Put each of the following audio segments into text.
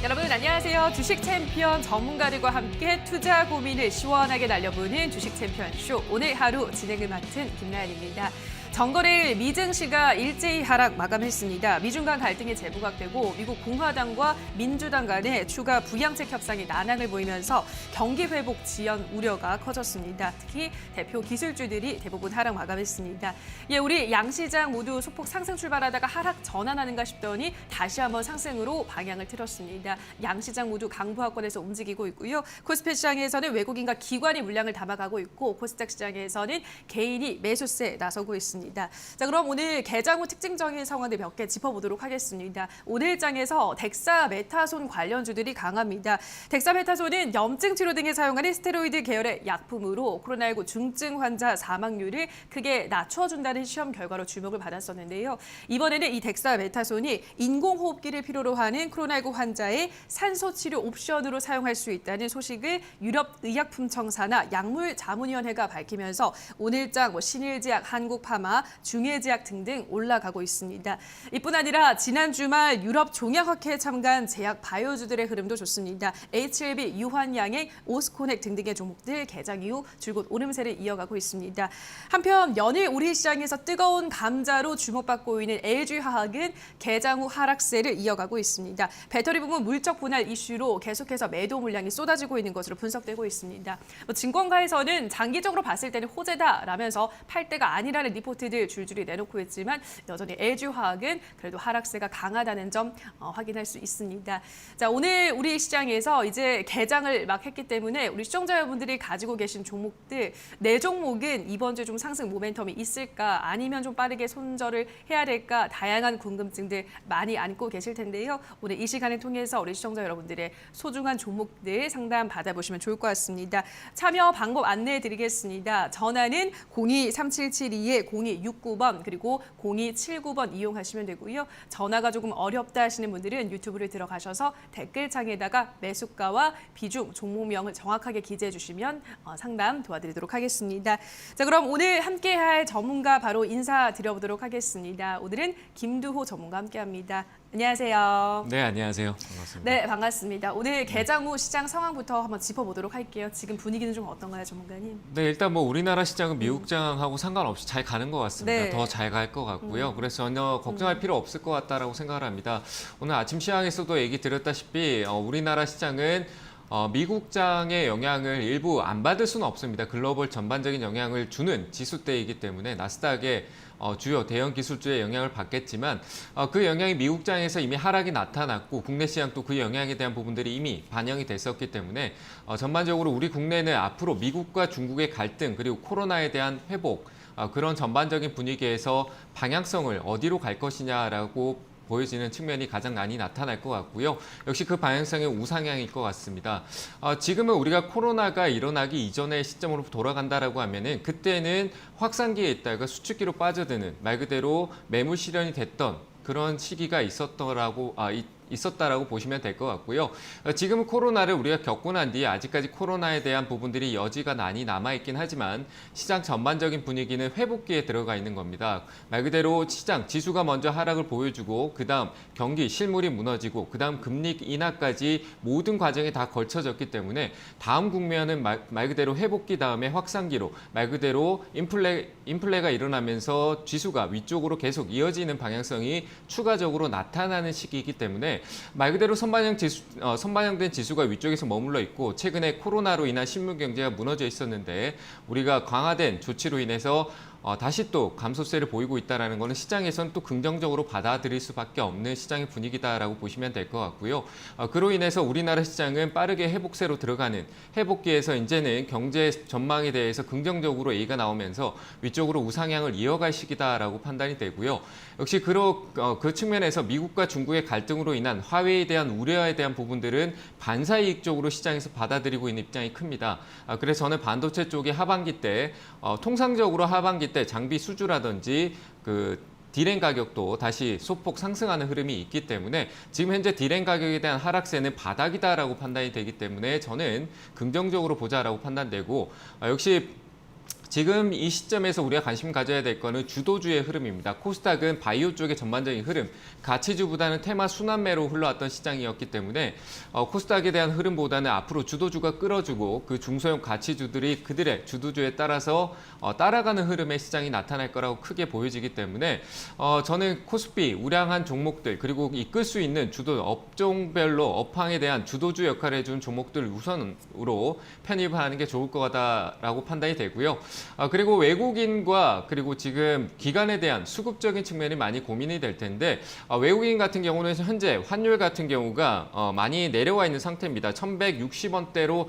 여러분 안녕하세요. 주식 챔피언 전문가들과 함께 투자 고민을 시원하게 날려보는 주식 챔피언 쇼. 오늘 하루 진행을 맡은 김나연입니다. 정거래일 미증시가 일제히 하락 마감했습니다. 미중 간 갈등이 재부각되고 미국 공화당과 민주당 간의 추가 부양책 협상이 난항을 보이면서 경기 회복 지연 우려가 커졌습니다. 특히 대표 기술주들이 대부분 하락 마감했습니다. 우리 양시장 모두 소폭 상승 출발하다가 하락 전환하는가 싶더니 다시 한번 상승으로 방향을 틀었습니다. 양시장 모두 강보합권에서 움직이고 있고요. 코스피 시장에서는 외국인과 기관이 물량을 담아가고 있고 코스닥 시장에서는 개인이 매수세에 나서고 있습니다. 자, 그럼 오늘 개장 후 특징적인 상황들 몇 개 짚어보도록 하겠습니다. 오늘 장에서 덱사메타손 관련주들이 강합니다. 덱사메타손은 염증 치료 등에 사용하는 스테로이드 계열의 약품으로 코로나19 중증 환자 사망률을 크게 낮춰준다는 시험 결과로 주목을 받았었는데요. 이번에는 이 덱사메타손이 인공호흡기를 필요로 하는 코로나19 환자의 산소 치료 옵션으로 사용할 수 있다는 소식을 유럽의약품청사나 약물자문위원회가 밝히면서 오늘장 신일제약, 한국파마, 중해제약 등등 올라가고 있습니다. 이뿐 아니라 지난 주말 유럽 종양학회에 참가한 제약 바이오주들의 흐름도 좋습니다. HLB, 유한양행, 오스코넥 등등의 종목들 개장 이후 줄곧 오름세를 이어가고 있습니다. 한편 연일 우리 시장에서 뜨거운 감자로 주목받고 있는 LG화학은 개장 후 하락세를 이어가고 있습니다. 배터리 부문 물적 분할 이슈로 계속해서 매도 물량이 쏟아지고 있는 것으로 분석되고 있습니다. 증권가에서는 장기적으로 봤을 때는 호재다라면서 팔 때가 아니라는 리포트들 줄줄이 내놓고 있지만 여전히 LG화학은 그래도 하락세가 강하다는 점 확인할 수 있습니다. 자, 오늘 우리 시장에서 이제 개장을 막 했기 때문에 우리 시청자 여러분들이 가지고 계신 종목들 네 종목은 이번 주 좀 상승 모멘텀이 있을까 아니면 좀 빠르게 손절을 해야 될까 다양한 궁금증들 많이 안고 계실 텐데요. 오늘 이 시간을 통해서 우리 시청자 여러분들의 소중한 종목들 상담 받아보시면 좋을 것 같습니다. 참여 방법 안내해 드리겠습니다. 전화는 02-3772-0269번 그리고 0279번 이용하시면 되고요. 전화가 조금 어렵다 하시는 분들은 유튜브를 들어가셔서 댓글창에다가 매수가와 비중, 종목명을 정확하게 기재해 주시면 상담 도와드리도록 하겠습니다. 자, 그럼 오늘 함께할 전문가 바로 인사드려보도록 하겠습니다. 오늘은 김두호 전문가 함께합니다. 안녕하세요. 네, 안녕하세요. 반갑습니다. 네, 반갑습니다. 오늘 개장 후 시장 상황부터 한번 짚어보도록 할게요. 지금 분위기는 좀 어떤가요, 전문가님? 네, 일단 뭐 우리나라 시장은 미국장하고 상관없이 잘 가는 것 같습니다. 네. 더 잘 갈 것 같고요. 그래서 전혀 걱정할 필요 없을 것 같다라고 생각을 합니다. 오늘 아침 시황에서도 얘기 드렸다시피 우리나라 시장은 미국장의 영향을 일부 안 받을 수는 없습니다. 글로벌 전반적인 영향을 주는 지수대이기 때문에 나스닥의 주요 대형 기술주의 영향을 받겠지만 그 영향이 미국장에서 이미 하락이 나타났고 국내 시장도 그 영향에 대한 부분들이 이미 반영이 됐었기 때문에 전반적으로 우리 국내는 앞으로 미국과 중국의 갈등 그리고 코로나에 대한 회복 그런 전반적인 분위기에서 방향성을 어디로 갈 것이냐라고 보여지는 측면이 가장 많이 나타날 것 같고요. 역시 그 방향성의 우상향일 것 같습니다. 지금은 우리가 코로나가 일어나기 이전의 시점으로 돌아간다라고 하면은 그때는 확산기에 있다가 수축기로 빠져드는 말 그대로 매물 실현이 됐던 그런 시기가 있었다라고 보시면 될 것 같고요. 지금은 코로나를 우리가 겪고 난 뒤에 아직까지 코로나에 대한 부분들이 여지가 많이 남아있긴 하지만 시장 전반적인 분위기는 회복기에 들어가 있는 겁니다. 말 그대로 시장 지수가 먼저 하락을 보여주고 그다음 경기 실물이 무너지고 그다음 금리 인하까지 모든 과정이 다 걸쳐졌기 때문에 다음 국면은 말 그대로 회복기 다음에 확산기로 말 그대로 인플레가 일어나면서 지수가 위쪽으로 계속 이어지는 방향성이 추가적으로 나타나는 시기이기 때문에 말 그대로 선반영된 지수가 위쪽에서 머물러 있고 최근에 코로나로 인한 실물 경제가 무너져 있었는데 우리가 강화된 조치로 인해서 다시 또 감소세를 보이고 있다는 것은 시장에서는 또 긍정적으로 받아들일 수밖에 없는 시장의 분위기다라고 보시면 될 것 같고요. 그로 인해서 우리나라 시장은 빠르게 회복세로 들어가는 회복기에서 이제는 경제 전망에 대해서 긍정적으로 얘기가 나오면서 위쪽으로 우상향을 이어갈 시기다라고 판단이 되고요. 역시 그 측면에서 미국과 중국의 갈등으로 인한 화웨이에 대한 우려에 대한 부분들은 반사이익적으로 시장에서 받아들이고 있는 입장이 큽니다. 그래서 저는 반도체 쪽이 하반기 때 통상적으로 하반기 때 장비 수주라든지 디램 가격도 다시 소폭 상승하는 흐름이 있기 때문에 지금 현재 디램 가격에 대한 하락세는 바닥이다라고 판단이 되기 때문에 저는 긍정적으로 보자라고 판단되고 역시 지금 이 시점에서 우리가 관심 가져야 될 거는 주도주의 흐름입니다. 코스닥은 바이오 쪽의 전반적인 흐름, 가치주보다는 테마 순환매로 흘러왔던 시장이었기 때문에 코스닥에 대한 흐름보다는 앞으로 주도주가 끌어주고 그 중소형 가치주들이 그들의 주도주에 따라서 따라가는 흐름의 시장이 나타날 거라고 크게 보여지기 때문에 저는 코스피, 우량한 종목들 그리고 이끌 수 있는 주도 업종별로 업황에 대한 주도주 역할을 해준 종목들 우선으로 편입하는 게 좋을 거다라고 판단이 되고요. 그리고 외국인과 그리고 지금 기관에 대한 수급적인 측면이 많이 고민이 될 텐데 외국인 같은 경우는 현재 환율 같은 경우가 많이 내려와 있는 상태입니다. 1,160원대로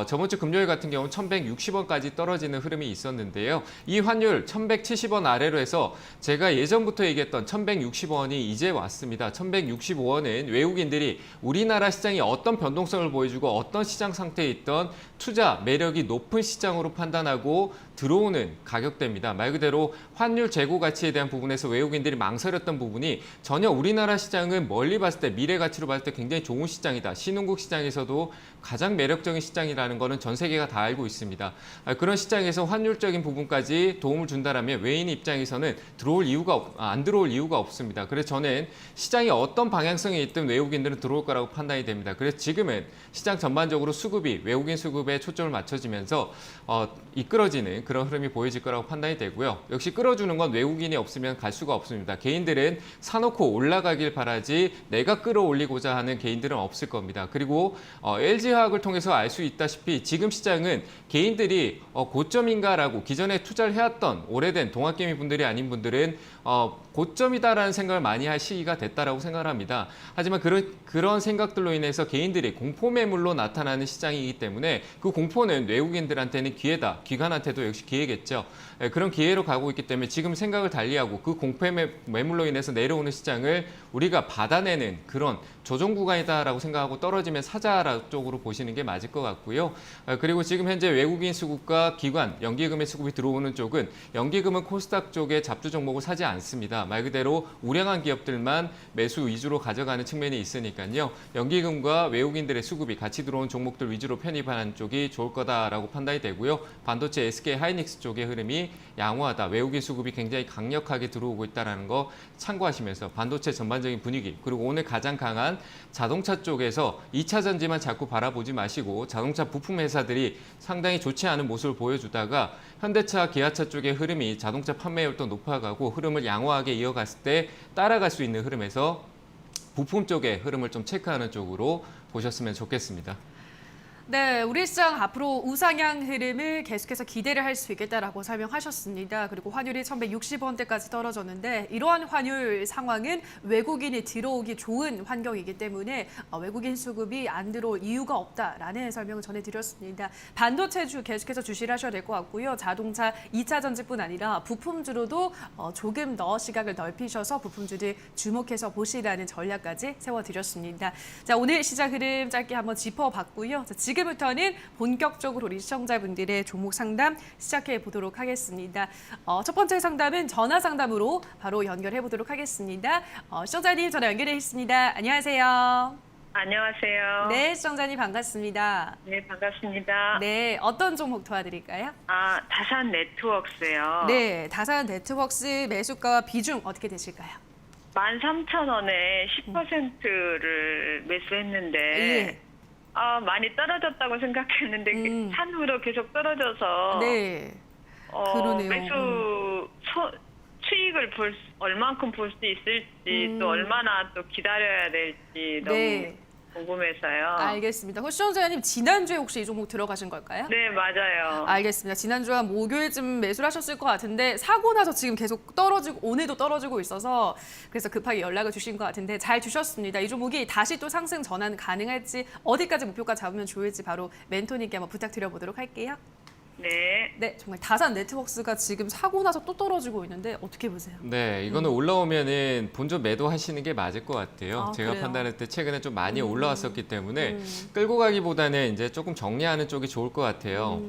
저번 주 금요일 같은 경우는 1,160원까지 떨어지는 흐름이 있었는데요. 이 환율 1,170원 아래로 해서 제가 예전부터 얘기했던 1,160원이 이제 왔습니다. 1,165원은 외국인들이 우리나라 시장이 어떤 변동성을 보여주고 어떤 시장 상태에 있던 투자 매력이 높은 시장으로 판단하고 들어오는 가격대입니다. 말 그대로 환율 재고 가치에 대한 부분에서 외국인들이 망설였던 부분이 전혀 우리나라 시장은 멀리 봤을 때 미래 가치로 봤을 때 굉장히 좋은 시장이다. 신흥국 시장에서도 가장 매력적인 시장이라는 것은 전 세계가 다 알고 있습니다. 그런 시장에서 환율적인 부분까지 도움을 준다라면 외인 입장에서는 안 들어올 이유가 없습니다. 그래서 저는 시장이 어떤 방향성이 있든 외국인들은 들어올 거라고 판단이 됩니다. 그래서 지금은 시장 전반적으로 수급이 외국인 수급에 초점을 맞춰지면서 이끌어지는 그런 흐름이 보여질 거라고 판단이 되고요. 역시 끌어주는 건 외국인이 없으면 갈 수가 없습니다. 개인들은 사놓고 올라가길 바라지 내가 끌어올리고자 하는 개인들은 없을 겁니다. 그리고 LG화학을 통해서 알 수 있다시피 지금 시장은 개인들이 고점인가라고 기존에 투자를 해왔던 오래된 동학개미 분들이 아닌 분들은 고점이다라는 생각을 많이 할 시기가 됐다라고 생각을 합니다. 하지만 그런 생각들로 인해서 개인들이 공포 매물로 나타나는 시장이기 때문에 그 공포는 외국인들한테는 기회다. 기관한테도 역시 기회겠죠. 그런 기회로 가고 있기 때문에 지금 생각을 달리하고 그 공포 매물로 인해서 내려오는 시장을 우리가 받아내는 그런 조정 구간이다라고 생각하고 떨어지면 사자 쪽으로 보시는 게 맞을 것 같고요. 그리고 지금 현재 외국인 수급과 기관, 연기금의 수급이 들어오는 쪽은 연기금은 코스닥 쪽에 잡주 종목을 사지 않습니다. 말 그대로 우량한 기업들만 매수 위주로 가져가는 측면이 있으니까요. 연기금과 외국인들의 수급이 같이 들어온 종목들 위주로 편입하는 쪽이 좋을 거다라고 판단이 되고요. 반도체 SK 하이닉스 쪽의 흐름이 양호하다. 외국인 수급이 굉장히 강력하게 들어오고 있다는 거 참고하시면서 반도체 전반적인 분위기 그리고 오늘 가장 강한 자동차 쪽에서 2차 전지만 자꾸 바라보지 마시고 자동차 부품 회사들이 상당히 좋지 않은 모습을 보여주다가 현대차, 기아차 쪽의 흐름이 자동차 판매율도 높아가고 흐름을 양호하게 이어갔을 때 따라갈 수 있는 흐름에서 부품 쪽의 흐름을 좀 체크하는 쪽으로 보셨으면 좋겠습니다. 네, 우리 시장 앞으로 우상향 흐름을 계속해서 기대를 할 수 있겠다라고 설명하셨습니다. 그리고 환율이 1,160원대까지 떨어졌는데 이러한 환율 상황은 외국인이 들어오기 좋은 환경이기 때문에 외국인 수급이 안 들어올 이유가 없다라는 설명을 전해드렸습니다. 반도체주 계속해서 주시를 하셔야 될 것 같고요. 자동차 2차 전지뿐 아니라 부품주로도 조금 더 시각을 넓히셔서 부품주들 주목해서 보시라는 전략까지 세워드렸습니다. 자, 오늘 시장 흐름 짧게 한번 짚어봤고요. 자, 지금부터는 본격적으로 우리 시청자분들의 종목 상담 시작해 보도록 하겠습니다. 첫 번째 상담은 전화 상담으로 바로 연결해 보도록 하겠습니다. 시청자님 전화 연결해 있습니다. 안녕하세요. 안녕하세요. 네, 시청자님 반갑습니다. 네, 반갑습니다. 네, 어떤 종목 도와드릴까요? 다산 네트워크스요. 네, 다산 네트워크스 매수가와 비중 어떻게 되실까요? 13,000원에 10%를 매수했는데 예. 많이 떨어졌다고 생각했는데 산후로 계속 떨어져서 네, 그러네요. 매수 수익을 얼만큼 볼 수 있을지 또 얼마나 또 기다려야 될지 너무 네. 궁금해서요. 알겠습니다. 혹시 시청자님 지난주에 혹시 이 종목 들어가신 걸까요? 네, 맞아요. 알겠습니다. 지난주 한 목요일쯤 매수를 하셨을 것 같은데 사고 나서 지금 계속 떨어지고 오늘도 떨어지고 있어서 그래서 급하게 연락을 주신 것 같은데 잘 주셨습니다. 이 종목이 다시 또 상승 전환 가능할지 어디까지 목표가 잡으면 좋을지 바로 멘토님께 한번 부탁드려보도록 할게요. 네, 정말 다산 네트워크스가 지금 사고 나서 또 떨어지고 있는데 어떻게 보세요? 네, 이거는 올라오면은 본전 매도하시는 게 맞을 것 같아요. 제가 그래요? 판단할 때 최근에 좀 많이 올라왔었기 때문에 끌고 가기보다는 이제 조금 정리하는 쪽이 좋을 것 같아요.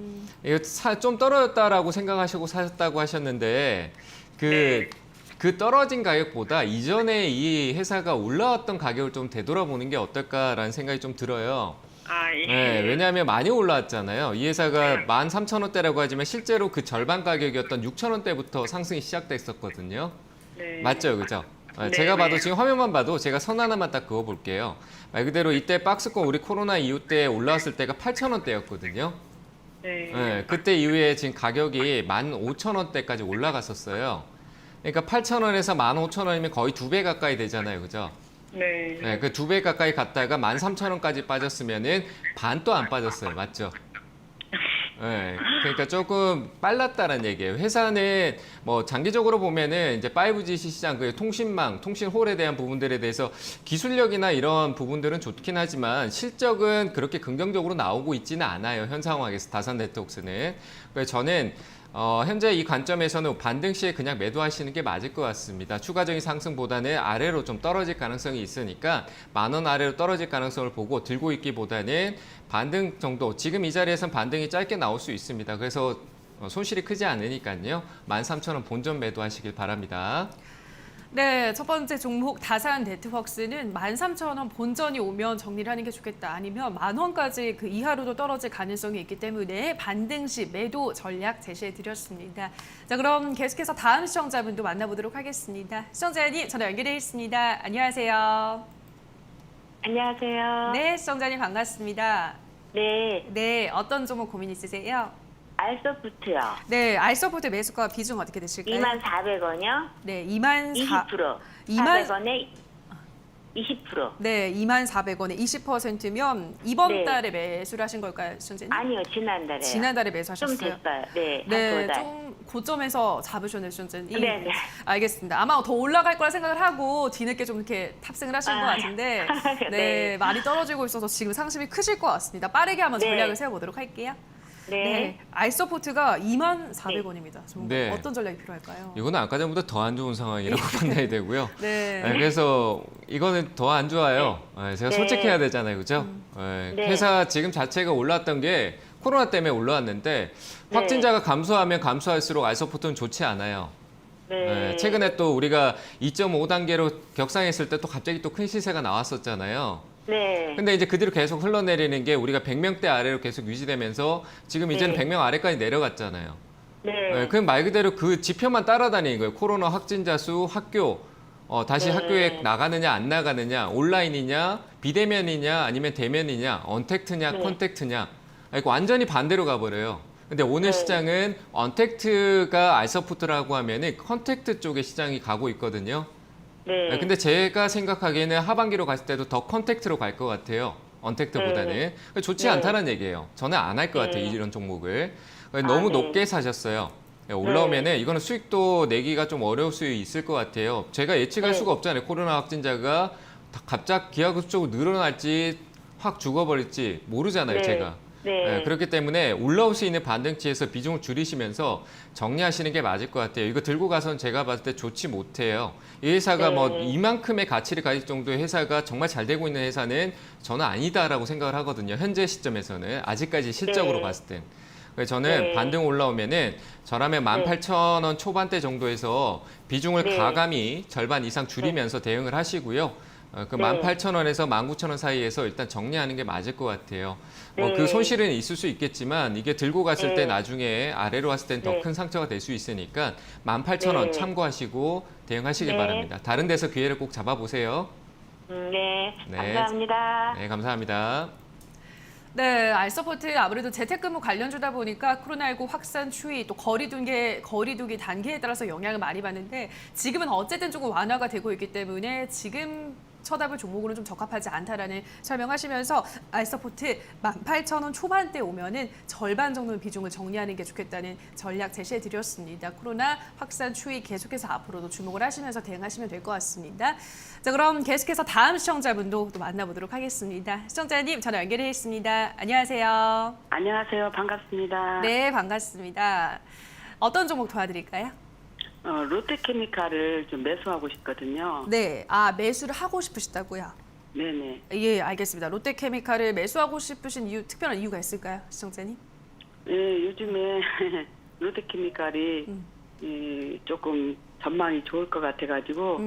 이거 좀 떨어졌다라고 생각하시고 사셨다고 하셨는데 그 떨어진 가격보다 이전에 이 회사가 올라왔던 가격을 좀 되돌아보는 게 어떨까라는 생각이 좀 들어요. 예. 네, 왜냐하면 많이 올라왔잖아요. 이 회사가 13,000원대라고 하지만 실제로 그 절반 가격이었던 6,000원대부터 상승이 시작됐었거든요. 네. 맞죠, 그죠? 네, 제가 봐도 네. 지금 화면만 봐도 제가 선 하나만 딱 그어볼게요. 말 그대로 이때 박스권 우리 코로나 이후 때 올라왔을 때가 8,000원대였거든요. 네. 네, 그때 이후에 지금 가격이 15,000원대까지 올라갔었어요. 그러니까 8,000원에서 15,000원이면 거의 2배 가까이 되잖아요, 그죠? 네. 네, 그 2배 가까이 갔다가 13,000원까지 빠졌으면은 반도 안 빠졌어요. 맞죠? 네, 그러니까 조금 빨랐다는 얘기예요. 회사는 뭐 장기적으로 보면은 이제 5G 시장, 그 통신망, 통신홀에 대한 부분들에 대해서 기술력이나 이런 부분들은 좋긴 하지만 실적은 그렇게 긍정적으로 나오고 있지는 않아요. 현 상황에서 다산 네트워크스는. 그래서 저는 현재 이 관점에서는 반등 시에 그냥 매도하시는 게 맞을 것 같습니다. 추가적인 상승보다는 아래로 좀 떨어질 가능성이 있으니까 10,000원 아래로 떨어질 가능성을 보고 들고 있기보다는 반등 정도, 지금 이 자리에서는 반등이 짧게 나올 수 있습니다. 그래서 손실이 크지 않으니까요. 13,000원 본전 매도하시길 바랍니다. 네, 첫 번째 종목 다산 네트워크스는 13,000원 본전이 오면 정리를 하는 게 좋겠다. 아니면 10,000원까지 그 이하로도 떨어질 가능성이 있기 때문에 반등 시 매도 전략 제시해 드렸습니다. 자, 그럼 계속해서 다음 시청자분도 만나보도록 하겠습니다. 시청자님 전화 연결해 있습니다. 안녕하세요. 안녕하세요. 네, 시청자님 반갑습니다. 네, 네, 어떤 종목 고민 있으세요? 알소프트요. 네, 알서포트 매수가 비중 어떻게 되실까요? 24,400원이요. 네, 24,000원. 400원에 20%. 네, 24,000원에 20%면 이번 네. 달에 매수를 하신 걸까요, 시청자님? 아니요, 지난달에요. 지난달에 좀 매수하셨어요. 됐어요. 네, 네, 한 2달. 좀 고점에서 잡으셨네요, 시청자님. 네, 네. 알겠습니다. 아마 더 올라갈 거라 생각을 하고 뒤늦게 좀 이렇게 탑승을 하신 것 같은데 네, 네. 많이 떨어지고 있어서 지금 상심이 크실 것 같습니다. 빠르게 한번 네. 전략을 세워보도록 할게요. 네. 네, 알서포트가 24,000원입니다. 네. 어떤 전략이 필요할까요? 이거는 아까 전보다 더 안 좋은 상황이라고 판단이 되고요. 네. 그래서 이거는 더 안 좋아요. 제가 네. 솔직해야 되잖아요, 그죠? 네. 회사 지금 자체가 올랐던 게 코로나 때문에 올라왔는데 확진자가 감소하면 감소할수록 알서포트는 좋지 않아요. 네. 최근에 또 우리가 2.5단계로 격상했을 때 또 갑자기 또 큰 시세가 나왔었잖아요. 네. 근데 이제 그 뒤로 계속 흘러내리는 게 우리가 100명대 아래로 계속 유지되면서 지금 이제는 네. 100명 아래까지 내려갔잖아요. 네. 그럼 말 그대로 그 지표만 따라다니는 거예요. 코로나 확진자 수, 학교, 다시 네. 학교에 나가느냐 안 나가느냐, 온라인이냐, 비대면이냐 아니면 대면이냐, 언택트냐, 네. 컨택트냐. 이거 완전히 반대로 가버려요. 근데 오늘 네. 시장은 언택트가 알서푸트라고 하면은 컨택트 쪽에 시장이 가고 있거든요. 네. 근데 제가 생각하기에는 하반기로 갔을 때도 더 컨택트로 갈 것 같아요. 언택트보다는. 좋지 네. 않다는 얘기예요. 저는 안 할 것 네. 같아요. 이런 종목을. 너무 네. 높게 사셨어요. 올라오면은 이거는 수익도 내기가 좀 어려울 수 있을 것 같아요. 제가 예측할 네. 수가 없잖아요. 코로나 확진자가 갑자기 기하급수적으로 늘어날지 확 죽어버릴지 모르잖아요. 네. 제가. 네. 그렇기 때문에 올라올 수 있는 반등치에서 비중을 줄이시면서 정리하시는 게 맞을 것 같아요. 이거 들고 가서는 제가 봤을 때 좋지 못해요. 이 회사가 네. 뭐 이만큼의 가치를 가질 정도의 회사가 정말 잘 되고 있는 회사는 저는 아니다라고 생각을 하거든요. 현재 시점에서는 아직까지 실적으로 네. 봤을 땐. 그래서 저는 네. 반등 올라오면은 저라면 18,000원 초반대 정도에서 비중을 네. 가감히 절반 이상 줄이면서 대응을 하시고요. 그 네. 18,000원에서 19,000원 사이에서 일단 정리하는 게 맞을 것 같아요. 네. 그 손실은 있을 수 있겠지만 이게 들고 갔을 네. 때 나중에 아래로 왔을 땐 더 네. 큰 상처가 될 수 있으니까 18,000원 네. 참고하시고 대응하시길 네. 바랍니다. 다른 데서 기회를 꼭 잡아보세요. 네. 네. 감사합니다. 네, 감사합니다. 네, 알서포트 아무래도 재택근무 관련주다 보니까 코로나19 확산 추이 또 거리두기 단계에 따라서 영향을 많이 받는데 지금은 어쨌든 조금 완화가 되고 있기 때문에 지금 쳐다볼 종목으로는 좀 적합하지 않다라는 설명하시면서 알서포트 18,000원 초반대 오면은 절반 정도는 비중을 정리하는 게 좋겠다는 전략 제시해 드렸습니다. 코로나 확산 추이 계속해서 앞으로도 주목을 하시면서 대응하시면 될 것 같습니다. 자, 그럼 계속해서 다음 시청자분도 또 만나보도록 하겠습니다. 시청자님 전화 연결해 있습니다. 안녕하세요. 안녕하세요. 반갑습니다. 네, 반갑습니다. 어떤 종목 도와드릴까요? 롯데케미칼을 좀 매수하고 싶거든요. 네, 매수를 하고 싶으시다고요? 네네. 예, 알겠습니다. 롯데케미칼을 매수하고 싶으신 이유, 특별한 이유가 있을까요, 시청자님? 예, 요즘에 롯데케미칼이 조금 전망이 좋을 것 같아가지고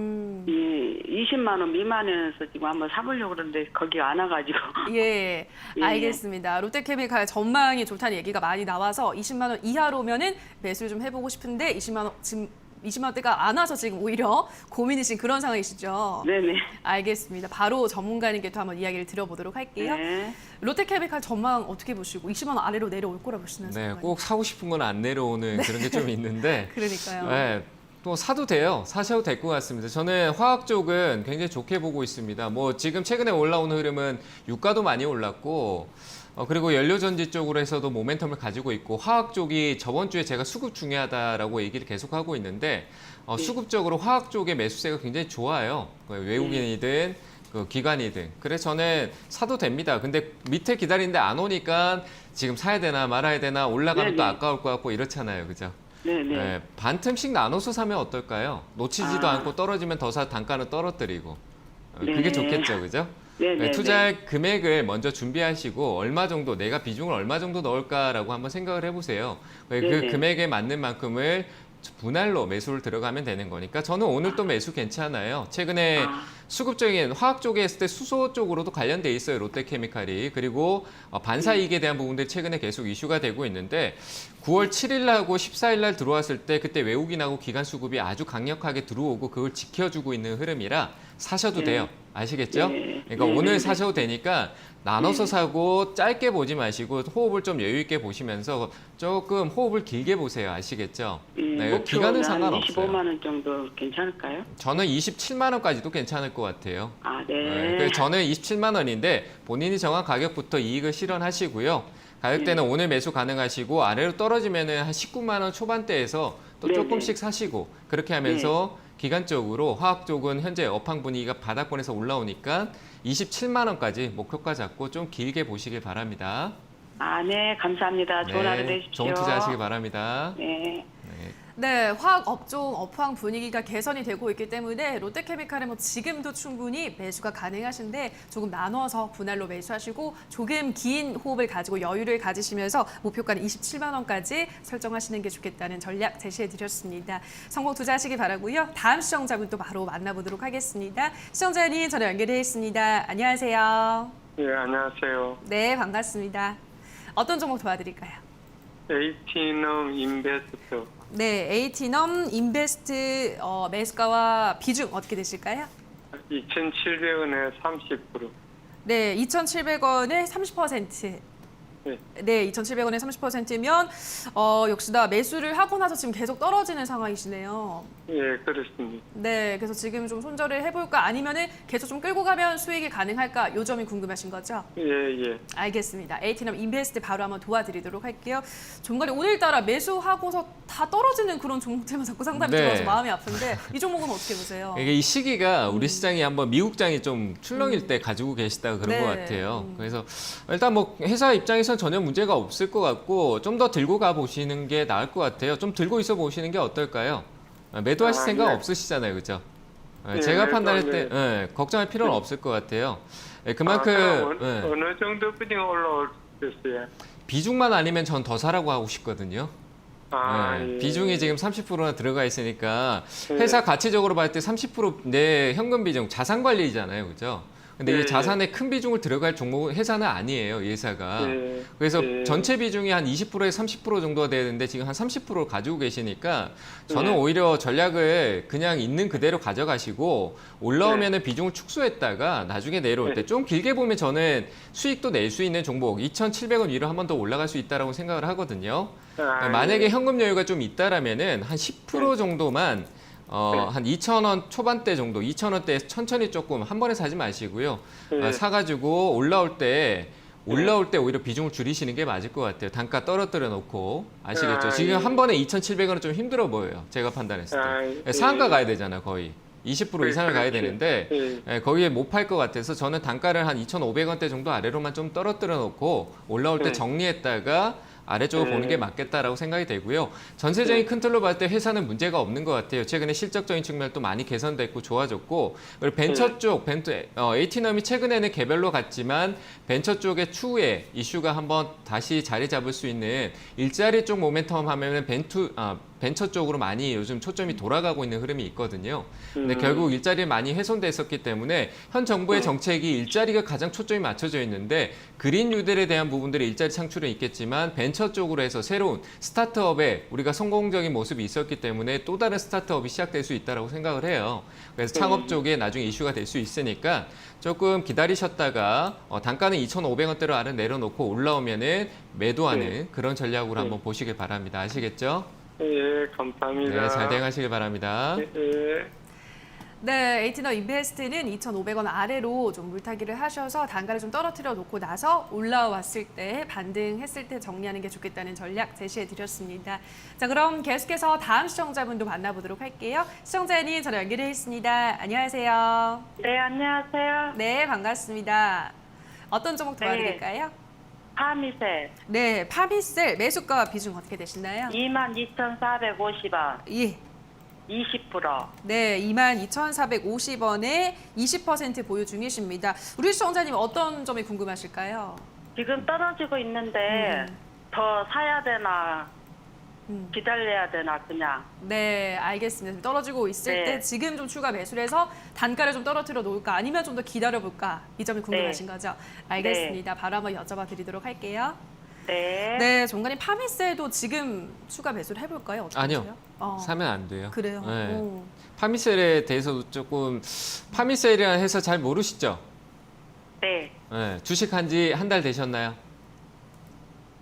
이 20만 원 미만에서 지금 한번 사보려고 그러는데 거기가 안 와가지고 예, 예. 알겠습니다. 롯데케미칼 전망이 좋다는 얘기가 많이 나와서 20만 원 이하로면은 매수를 좀 해보고 싶은데 20만 원 지금 20만 원대가 안 와서 지금 오히려 고민이신 그런 상황이시죠? 네네. 알겠습니다. 바로 전문가님께 또 한번 이야기를 들어보도록 할게요. 네. 롯데케미칼 전망 어떻게 보시고 20만 원 아래로 내려올 거라 보시는 네, 상황이에요? 꼭 사고 싶은 건 안 내려오는 그런 게 좀 있는데 그러니까요. 네, 또 사도 돼요. 사셔도 될 것 같습니다. 저는 화학 쪽은 굉장히 좋게 보고 있습니다. 뭐 지금 최근에 올라오는 흐름은 유가도 많이 올랐고 그리고 연료전지 쪽으로 해서도 모멘텀을 가지고 있고 화학 쪽이 저번 주에 제가 수급 중요하다라고 얘기를 계속하고 있는데 수급적으로 화학 쪽의 매수세가 굉장히 좋아요. 외국인이든 기관이든. 그래서 저는 사도 됩니다. 근데 밑에 기다리는데 안 오니까 지금 사야 되나 말아야 되나 올라가면 또 네네. 아까울 것 같고 이렇잖아요. 그죠? 네네. 네, 반틈씩 나눠서 사면 어떨까요? 놓치지도 아. 않고 떨어지면 더 사 단가는 떨어뜨리고 네. 그게 좋겠죠, 그죠? 네네. 투자할 금액을 먼저 준비하시고 얼마 정도 내가 비중을 얼마 정도 넣을까라고 한번 생각을 해보세요. 그 네네. 금액에 맞는 만큼을 분할로 매수를 들어가면 되는 거니까 저는 오늘 또 매수 괜찮아요. 최근에 수급적인 화학 쪽에 했을 때 수소 쪽으로도 관련돼 있어요. 롯데케미칼이. 그리고 반사이익에 대한 부분들이 최근에 계속 이슈가 되고 있는데 9월 7일하고 14일날 들어왔을 때 그때 외국인하고 기관 수급이 아주 강력하게 들어오고 그걸 지켜주고 있는 흐름이라 사셔도 돼요. 아시겠죠? 네. 그러니까 네, 오늘 네, 사셔도 되니까 나눠서 사고 짧게 보지 마시고 호흡을 좀 여유 있게 보시면서 조금 호흡을 길게 보세요. 아시겠죠? 네, 기간은 상관없어요. 25만 원 정도 괜찮을까요? 저는 27만 원까지도 괜찮을 것 같아요. 아, 네. 그래서 저는 27만 원인데 본인이 정한 가격부터 이익을 실현하시고요. 가격대는 오늘 매수 가능하시고 아래로 떨어지면은 한 19만 원 초반대에서 또 네네. 조금씩 사시고 그렇게 하면서 기간적으로 화학 쪽은 현재 업황 분위기가 바닥권에서 올라오니까 27만 원까지 목표가 잡고 좀 길게 보시길 바랍니다. 아, 네. 감사합니다. 좋은 하루 되십시오. 좋은 투자하시길 바랍니다. 네. 네, 화학 업종 업황 분위기가 개선이 되고 있기 때문에 롯데케미칼은 뭐 지금도 충분히 매수가 가능하신데 조금 나눠서 분할로 매수하시고 조금 긴 호흡을 가지고 여유를 가지시면서 목표가는 27만 원까지 설정하시는 게 좋겠다는 전략 제시해드렸습니다. 성공 투자하시기 바라고요. 다음 시청자분 또 바로 만나보도록 하겠습니다. 시청자님 전화 연결해 있습니다. 안녕하세요. 예, 안녕하세요. 네, 반갑습니다. 어떤 종목 도와드릴까요? 에이티넘 인베스트. 네, 에이티넘 인베스트 매수가와 비중 어떻게 되실까요? 2,700원에 30%. 네, 2,700원에 30%. 네. 네, 2,700원에 30%면 역시나 매수를 하고 나서 지금 계속 떨어지는 상황이시네요. 예, 그렇습니다. 네, 그래서 지금 좀 손절을 해볼까 아니면은 계속 좀 끌고 가면 수익이 가능할까 요 점이 궁금하신 거죠? 예, 예. 알겠습니다. 에이티넘 인베스트 바로 한번 도와드리도록 할게요. 종가리 오늘따라 매수하고서 다 떨어지는 그런 종목들만 자꾸 상담이 네. 들어와서 마음이 아픈데 이 종목은 어떻게 보세요? 이게 이 시기가 우리 시장이 한번 미국장이 좀 출렁일 때 가지고 계시다가 그런 네. 것 같아요. 그래서 일단 뭐 회사 입장에서는 전혀 문제가 없을 것 같고 좀 더 들고 가 보시는 게 나을 것 같아요. 좀 들고 있어 보시는 게 어떨까요? 매도하실 생각 네. 없으시잖아요, 그죠? 네, 제가 매도, 판단할 때 네. 걱정할 필요는 없을 것 같아요. 그만큼 그럼 예, 어느 정도 뿌딩 올라올 수 있어요? 비중만 아니면 전 더 사라고 하고 싶거든요. 아, 네, 예. 비중이 지금 30%나 들어가 있으니까 네. 회사 가치적으로 봤을 때 30% 현금 비중 자산 관리잖아요, 그죠? 근데 네. 이 자산에 큰 비중을 들어갈 종목 회사는 아니에요, 이 회사가. 네. 그래서 네. 전체 비중이 한 20%에서 30% 정도가 되는데 지금 한 30%를 가지고 계시니까 저는 네. 오히려 전략을 그냥 있는 그대로 가져가시고 올라오면은 비중을 축소했다가 나중에 내려올 때 네. 좀 길게 보면 저는 수익도 낼 수 있는 종목 2,700원 위로 한 번 더 올라갈 수 있다라고 생각을 하거든요. 아, 만약에 예. 현금 여유가 좀 있다라면은 한 10% 정도만 한 2,000원 초반대 정도, 2,000원대에 천천히 조금 한 번에 사지 마시고요. 네. 사가지고 올라올 때 오히려 비중을 줄이시는 게 맞을 것 같아요. 단가 떨어뜨려 놓고 아시겠죠? 아, 지금 예. 한 번에 2,700원은 좀 힘들어 보여요. 제가 판단했을 아, 때. 예. 상한가 가야 되잖아, 거의. 20% 이상을 가야 그렇지. 되는데 예. 거기에 못 팔 것 같아서 저는 단가를 한 2,500원대 정도 아래로만 좀 떨어뜨려 놓고 올라올 때 네. 정리했다가 아래쪽을 네. 보는 게 맞겠다라고 생각이 되고요. 전체적인 큰 틀로 봤을 때 회사는 문제가 없는 것 같아요. 최근에 실적적인 측면도 많이 개선됐고 좋아졌고 그리고 벤처 쪽, 에이티넘이 최근에는 개별로 갔지만 벤처 쪽의 추후에 이슈가 한번 다시 자리 잡을 수 있는 일자리 쪽 모멘텀 하면은 벤처 쪽으로 많이 요즘 초점이 돌아가고 있는 흐름이 있거든요. 근데 결국 일자리를 많이 훼손됐었기 때문에 현 정부의 정책이 일자리가 가장 초점이 맞춰져 있는데 그린 뉴딜에 대한 부분들의 일자리 창출은 있겠지만 벤처 쪽으로 해서 새로운 스타트업에 우리가 성공적인 모습이 있었기 때문에 또 다른 스타트업이 시작될 수 있다고 생각을 해요. 그래서 창업 쪽에 나중에 이슈가 될 수 있으니까 조금 기다리셨다가 단가는 2,500원대로 아래 내려놓고 올라오면은 매도하는 그런 전략으로 한번 보시길 바랍니다. 아시겠죠? 예, 감사합니다. 네, 잘 대응하시길 바랍니다. 예. 네, 에이티너 인베스트는 2,500원 아래로 좀 물타기를 하셔서 단가를 좀 떨어뜨려 놓고 나서 올라왔을 때 반등했을 때 정리하는 게 좋겠다는 전략 제시해 드렸습니다. 자, 그럼 계속해서 다음 시청자분도 만나보도록 할게요. 시청자님 전화 연결해 있습니다. 안녕하세요. 네, 안녕하세요. 네, 반갑습니다. 어떤 종목 도와드릴까요? 파미셀 네, 파미셀 매수가 비중 어떻게 되시나요? 22,450원, 예. 20%. 네, 22,450원에 20% 보유 중이십니다. 우리 시청자님 어떤 점이 궁금하실까요? 지금 떨어지고 있는데 더 사야 되나 기다려야 되나 그냥. 네, 알겠습니다. 지금 떨어지고 있을 네. 때 지금 좀 추가 매수를 해서 단가를 좀 떨어뜨려 놓을까 아니면 좀 더 기다려볼까 이 점이 궁금하신 거죠? 알겠습니다. 바로 한번 여쭤봐 드리도록 할게요. 네. 네, 종관님 파미셀도 지금 추가 매수를 해볼까요? 어떻게 아니요. 하세요? 사면 안 돼요. 그래요? 네. 오. 파미셀에 대해서도 조금 파미셀이라는 회사 잘 모르시죠? 네. 네, 주식한 지 한 달 되셨나요?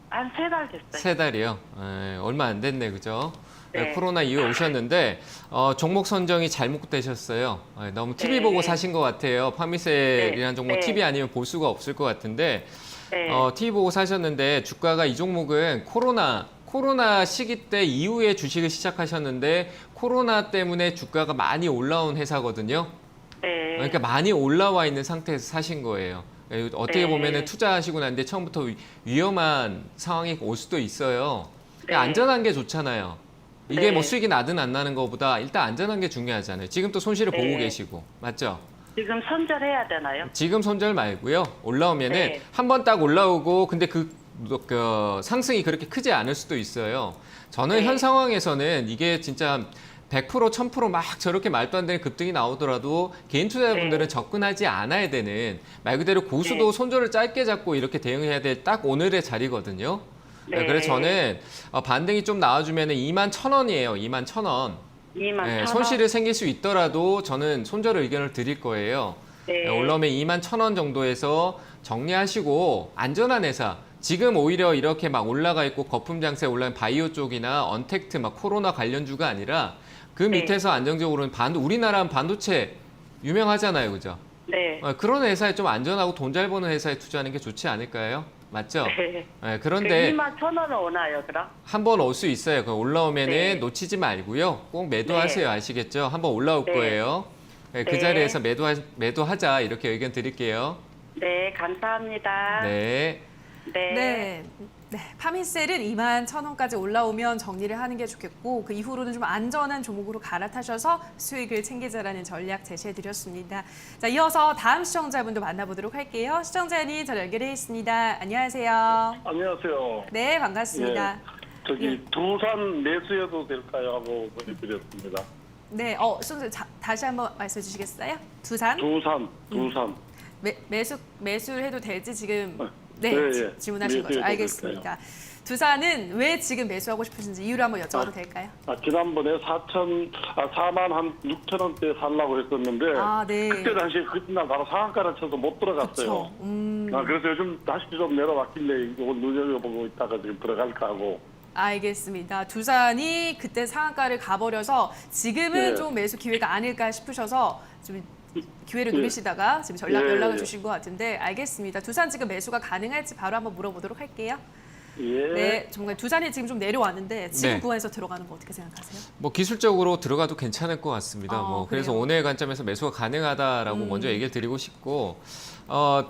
한 3달 됐어요. 3달이요. 얼마 안 됐네, 그죠? 네. 코로나 이후에 오셨는데 종목 선정이 잘못되셨어요. 너무 TV 네. 보고 사신 것 같아요. 파미셀이라는 네. 종목 네. TV 아니면 볼 수가 없을 것 같은데 네. TV 보고 사셨는데 주가가 이 종목은 코로나 시기 때 이후에 주식을 시작하셨는데 코로나 때문에 주가가 많이 올라온 회사거든요. 네. 그러니까 많이 올라와 있는 상태에서 사신 거예요. 어떻게 네. 보면은 투자하시고 난데 처음부터 위험한 상황이 올 수도 있어요. 네. 안전한 게 좋잖아요. 이게 네. 뭐 수익이 나든 안 나는 것보다 일단 안전한 게 중요하잖아요. 지금 또 손실을 네. 보고 계시고 맞죠? 지금 손절해야 되나요? 지금 손절 말고요. 올라오면은 네. 한 번 딱 올라오고 근데 그 상승이 그렇게 크지 않을 수도 있어요. 저는 네. 현 상황에서는 이게 진짜 100% 1000% 저렇게 말도 안 되는 급등이 나오더라도 개인 투자자분들은 네. 접근하지 않아야 되는 말 그대로 고수도 네. 손절을 짧게 잡고 이렇게 대응해야 될 딱 오늘의 자리거든요. 네. 그래서 저는 반등이 좀 나와주면 21,000원이에요. 21,000원. 21,000원. 손실이 생길 수 있더라도 저는 손절 의견을 드릴 거예요. 네. 올라오면 21,000원 정도에서 정리하시고 안전한 회사 지금 오히려 이렇게 막 올라가 있고 거품 장세에 올라온 바이오 쪽이나 언택트 막 코로나 관련주가 아니라 그 네. 밑에서 안정적으로는 우리나라 반도체 유명하잖아요, 그죠? 네. 그런 회사에 좀 안전하고 돈 잘 버는 회사에 투자하는 게 좋지 않을까요? 맞죠? 네. 그런데 21,000원은 오나요, 그럼? 한번 올 수 있어요. 올라오면은 네. 놓치지 말고요. 꼭 매도하세요. 아시겠죠? 한번 올라올 네. 거예요. 그 네. 자리에서 매도하자 이렇게 의견 드릴게요. 네, 감사합니다. 네. 네. 네, 파미셀은 21,000원까지 올라오면 정리를 하는 게 좋겠고 그 이후로는 좀 안전한 종목으로 갈아타셔서 수익을 챙기자라는 전략 제시해드렸습니다. 자, 이어서 다음 시청자분도 만나보도록 할게요. 시청자님 전화 연결해 있습니다. 안녕하세요. 안녕하세요. 네, 반갑습니다. 저기 두산 매수해도 될까요? 하고 보내드렸습니다. 네, 시청자 다시 한번 말씀해 주시겠어요? 두산? 두산. 매수를 해도 될지 지금 네, 네, 예. 질문하신 거죠. 매수해도 알겠습니다. 두산은 왜 지금 매수하고 싶으신지 이유를 한번 여쭤봐도 될까요? 지난번에 4만 한 6천 원대 살라고 했었는데 네. 그때 당시에 그날 바로 상한가를 쳐서 못 들어갔어요. 그렇죠. 그래서 요즘 다시 좀 내려왔길래 이거 눈여겨보고 있다가 지금 들어갈까 하고. 알겠습니다. 두산이 그때 상한가를 가버려서 지금은 네. 좀 매수 기회가 아닐까 싶으셔서 좀 기회를 예. 누리시다가 지금 예, 연락을 예. 주신 것 같은데 알겠습니다. 두산 지금 매수가 가능할지 바로 한번 물어보도록 할게요. 예. 네, 정말 두산이 지금 좀 내려왔는데 지금 네. 구간에서 들어가는 거 어떻게 생각하세요? 뭐 기술적으로 들어가도 괜찮을 것 같습니다. 그래서 그래요? 오늘 관점에서 매수가 가능하다라고 먼저 얘기를 드리고 싶고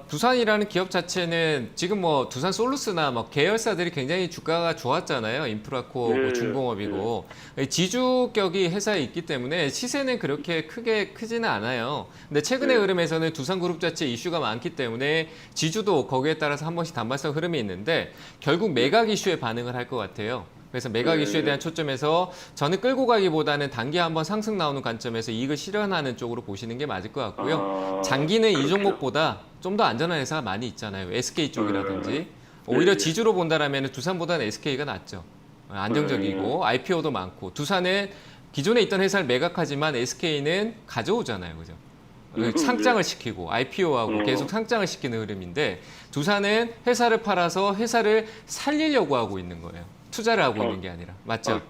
두산이라는 기업 자체는 지금 뭐 두산 솔루스나 뭐 계열사들이 굉장히 주가가 좋았잖아요. 인프라코어고 네, 중공업이고 지주격이 회사에 있기 때문에 시세는 그렇게 크지는 않아요. 근데 최근의 네. 흐름에서는 두산그룹 자체 이슈가 많기 때문에 지주도 거기에 따라서 한 번씩 단발성 흐름이 있는데 결국 매각 이슈에 반응을 할 것 같아요. 그래서 매각 이슈에 대한 초점에서 저는 끌고 가기보다는 단기 한번 상승 나오는 관점에서 이익을 실현하는 쪽으로 보시는 게 맞을 것 같고요. 장기는 이 종목보다 좀 더 안전한 회사가 많이 있잖아요. SK 쪽이라든지. 오히려 지주로 본다라면 두산보다는 SK가 낫죠. 안정적이고 IPO도 많고 두산은 기존에 있던 회사를 매각하지만 SK는 가져오잖아요. 그죠? 상장을 시키고 IPO하고 계속 상장을 시키는 흐름인데 두산은 회사를 팔아서 회사를 살리려고 하고 있는 거예요. 투자를 하고 있는 게 아니라. 맞죠?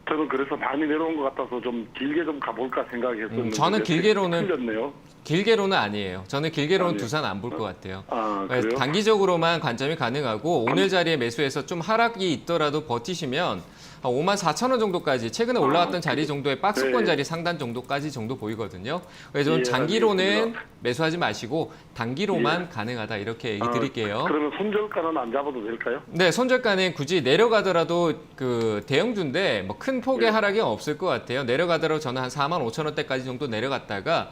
저는 그래서 많이 내려온 것 같아서 좀 길게 좀 가볼까 생각했었는데 저는 길게로는 틀렸네요. 길게로는 아니에요. 저는 길게로는 아니에요. 두산 안 볼 것 같아요. 그래요? 단기적으로만 관점이 가능하고 오늘 자리에 매수해서 좀 하락이 있더라도 버티시면 54,000원 정도까지 최근에 올라왔던 자리 정도의 박스권 네. 자리 상단 정도까지 정도 보이거든요. 그래서 예, 장기로는 알겠습니다. 매수하지 마시고 단기로만 가능하다 이렇게 얘기 드릴게요. 그러면 손절가는 안 잡아도 될까요? 네, 손절가는 굳이 내려가더라도 그 대형주인데 뭐 큰 폭의 하락이 없을 것 같아요. 내려가더라도 저는 한 45,000원대까지 정도 내려갔다가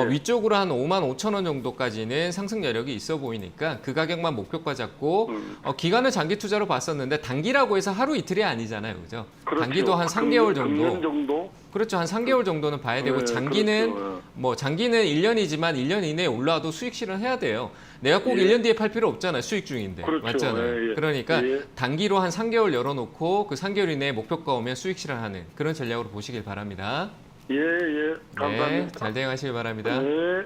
위쪽으로 한 55,000원 정도까지는 상승 여력이 있어 보이니까 그 가격만 목표가 잡고 기간을 장기 투자로 봤었는데 단기라고 해서 하루 이틀이 아니잖아요. 그죠? 그렇죠. 단기도 한 3개월 금년 정도. 정도? 그렇죠. 한 3개월 정도는 봐야 되고 네, 장기는 그렇죠. 뭐 장기는 1년이지만 1년 이내에 올라와도 수익 실현해야 돼요. 내가 꼭 예. 1년 뒤에 팔 필요 없잖아요. 수익 중인데. 그렇죠. 맞잖아요. 예, 예. 그러니까 예. 단기로 한 3개월 열어놓고 그 3개월 이내에 목표가 오면 수익 실현하는 그런 전략으로 보시길 바랍니다. 예, 예. 감사합니다. 네, 잘 대응하시길 바랍니다. 네.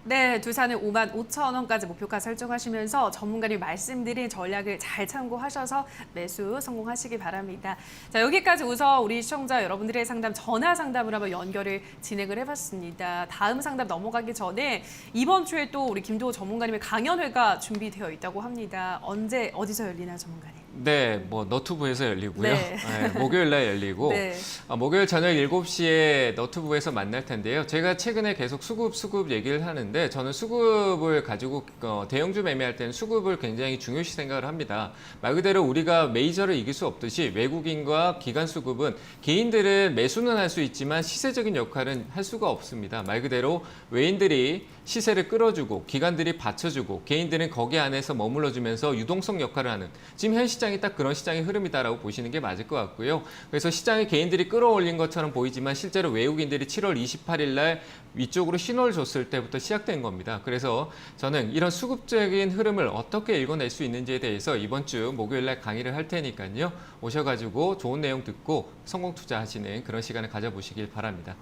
네, 두산은 55,000원까지 목표가 설정하시면서 전문가님 말씀드린 전략을 잘 참고하셔서 매수 성공하시기 바랍니다. 자, 여기까지 우선 우리 시청자 여러분들의 상담 전화 상담으로 한번 연결을 진행을 해봤습니다. 다음 상담 넘어가기 전에 이번 주에 또 우리 김도호 전문가님의 강연회가 준비되어 있다고 합니다. 언제 어디서 열리나요, 전문가님? 네, 뭐 너튜브에서 열리고요. 네. 네, 목요일 날 열리고 네. 목요일 저녁 7시에 너튜브에서 만날 텐데요. 제가 최근에 계속 수급 얘기를 하는데 저는 수급을 가지고 대형주 매매할 때는 수급을 굉장히 중요시 생각을 합니다. 말 그대로 우리가 메이저를 이길 수 없듯이 외국인과 기관 수급은 개인들은 매수는 할 수 있지만 시세적인 역할은 할 수가 없습니다. 말 그대로 외인들이 시세를 끌어주고 기관들이 받쳐주고 개인들은 거기 안에서 머물러주면서 유동성 역할을 하는 지금 현 시장이 딱 그런 시장의 흐름이다라고 보시는 게 맞을 것 같고요. 그래서 시장에 개인들이 끌어올린 것처럼 보이지만 실제로 외국인들이 7월 28일 날 위쪽으로 신호를 줬을 때부터 시작된 겁니다. 그래서 저는 이런 수급적인 흐름을 어떻게 읽어낼 수 있는지에 대해서 이번 주 목요일 날 강의를 할 테니까요. 오셔가지고 좋은 내용 듣고 성공 투자하시는 그런 시간을 가져보시길 바랍니다.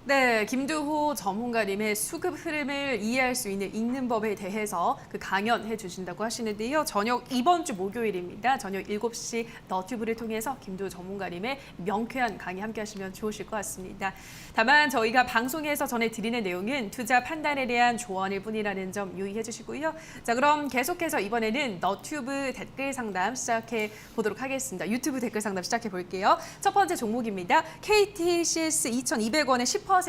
네, 김두호 전문가님의 수급 흐름을 이해할 수 있는 읽는 법에 대해서 그 강연해 주신다고 하시는데요. 이번 주 목요일입니다. 저녁 7시 너튜브를 통해서 김두호 전문가님의 명쾌한 강의 함께 하시면 좋으실 것 같습니다. 다만 저희가 방송에서 전해드리는 내용은 투자 판단에 대한 조언일 뿐이라는 점 유의해 주시고요. 자, 그럼 계속해서 이번에는 너튜브 댓글 상담 시작해 보도록 하겠습니다. 유튜브 댓글 상담 시작해 볼게요. 첫 번째 종목입니다. KTCS 2,200원에 10%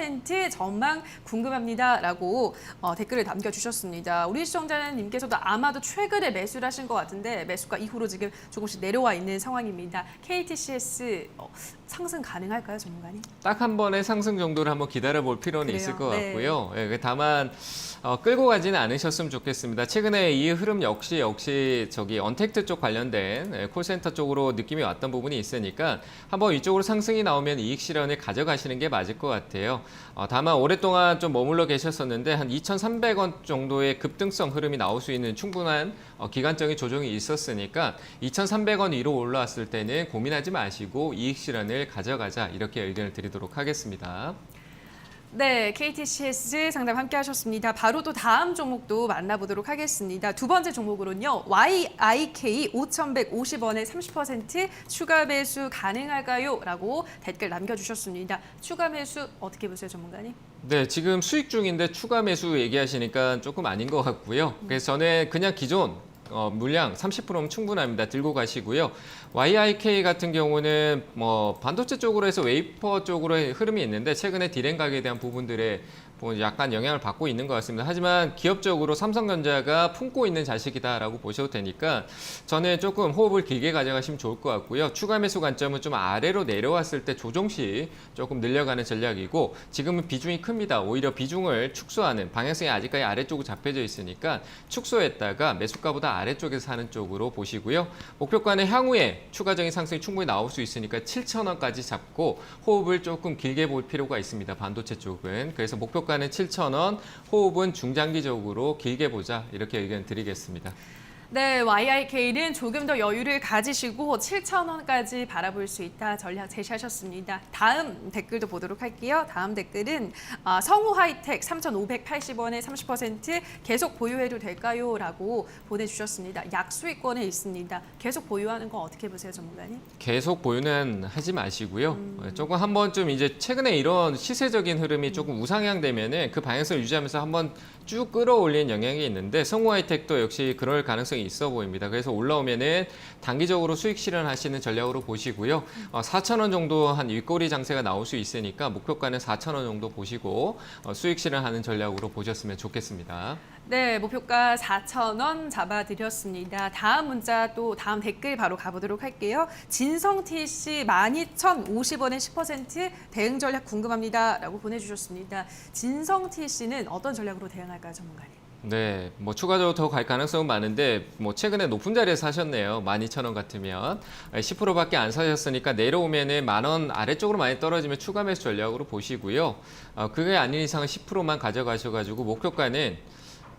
전망 궁금합니다라고 댓글을 남겨주셨습니다. 우리 시청자님께서도 아마도 최근에 매수를 하신 것 같은데 매수가 이후로 지금 조금씩 내려와 있는 상황입니다. KTCS 상승 가능할까요, 전문가님? 딱 한 번의 상승 정도를 한번 기다려 볼 필요는 그래요? 있을 것 네. 같고요. 예, 다만 끌고 가지는 않으셨으면 좋겠습니다. 최근에 이 흐름 역시 저기 언택트 쪽 관련된 콜센터 쪽으로 느낌이 왔던 부분이 있으니까 한번 이쪽으로 상승이 나오면 이익 실현을 가져가시는 게 맞을 것 같아요. 다만 오랫동안 좀 머물러 계셨었는데 한 2,300원 정도의 급등성 흐름이 나올 수 있는 충분한 기간적인 조정이 있었으니까 2,300원 위로 올라왔을 때는 고민하지 마시고 이익 실현을 가져가자 이렇게 의견을 드리도록 하겠습니다. 네, KTCS 상담 함께 하셨습니다. 바로 또 다음 종목도 만나보도록 하겠습니다. 두 번째 종목으로는요. YIK 5,150원에 30% 추가 매수 가능할까요? 라고 댓글 남겨주셨습니다. 추가 매수 어떻게 보세요, 전문가님? 네, 지금 수익 중인데 추가 매수 얘기하시니까 조금 아닌 것 같고요. 그래서 저는 그냥 기존 물량 30%면 충분합니다. 들고 가시고요. YIK 같은 경우는 반도체 쪽으로 해서 웨이퍼 쪽으로 흐름이 있는데 최근에 디램 가격에 대한 부분들에 뭐 약간 영향을 받고 있는 것 같습니다. 하지만 기업적으로 삼성전자가 품고 있는 자식이다라고 보셔도 되니까 저는 조금 호흡을 길게 가져가시면 좋을 것 같고요. 추가 매수 관점은 좀 아래로 내려왔을 때 조정씩 조금 늘려가는 전략이고 지금은 비중이 큽니다. 오히려 비중을 축소하는 방향성이 아직까지 아래쪽으로 잡혀져 있으니까 축소했다가 매수가보다 아래쪽에서 사는 쪽으로 보시고요. 목표가는 향후에 추가적인 상승이 충분히 나올 수 있으니까 7,000원까지 잡고 호흡을 조금 길게 볼 필요가 있습니다. 반도체 쪽은. 그래서 목표가는 7,000원, 호흡은 중장기적으로 길게 보자 이렇게 의견 드리겠습니다. 네, YIK는 조금 더 여유를 가지시고 7,000원까지 바라볼 수 있다 전략 제시하셨습니다. 다음 댓글도 보도록 할게요. 다음 댓글은 성우 하이텍 3,580원에 30% 계속 보유해도 될까요? 라고 보내주셨습니다. 약수익권에 있습니다. 계속 보유하는 거 어떻게 보세요, 전문가님? 계속 보유는 하지 마시고요. 조금 한 번쯤 이제 최근에 이런 시세적인 흐름이 조금 우상향되면은 그 방향성을 유지하면서 한번 쭉 끌어올린 영향이 있는데 성우 하이텍도 역시 그럴 가능성이 있어 보입니다. 그래서 올라오면은 단기적으로 수익 실현하시는 전략으로 보시고요. 4,000원 정도 한 윗꼬리 장세가 나올 수 있으니까 목표가는 4,000원 정도 보시고 수익 실현하는 전략으로 보셨으면 좋겠습니다. 네, 목표가 4,000원 잡아드렸습니다. 다음 문자 또 다음 댓글 바로 가보도록 할게요. 진성TC 12,050원에 10% 대응 전략 궁금합니다. 라고 보내주셨습니다. 진성TC는 어떤 전략으로 대응할까요, 전문가님? 네, 뭐 추가적으로 더 갈 가능성은 많은데 뭐 최근에 높은 자리에서 사셨네요. 12,000원 같으면 10%밖에 안 사셨으니까 내려오면은 10,000원 아래쪽으로 많이 떨어지면 추가 매수 전략으로 보시고요. 그게 아닌 이상은 10%만 가져가셔가지고 목표가는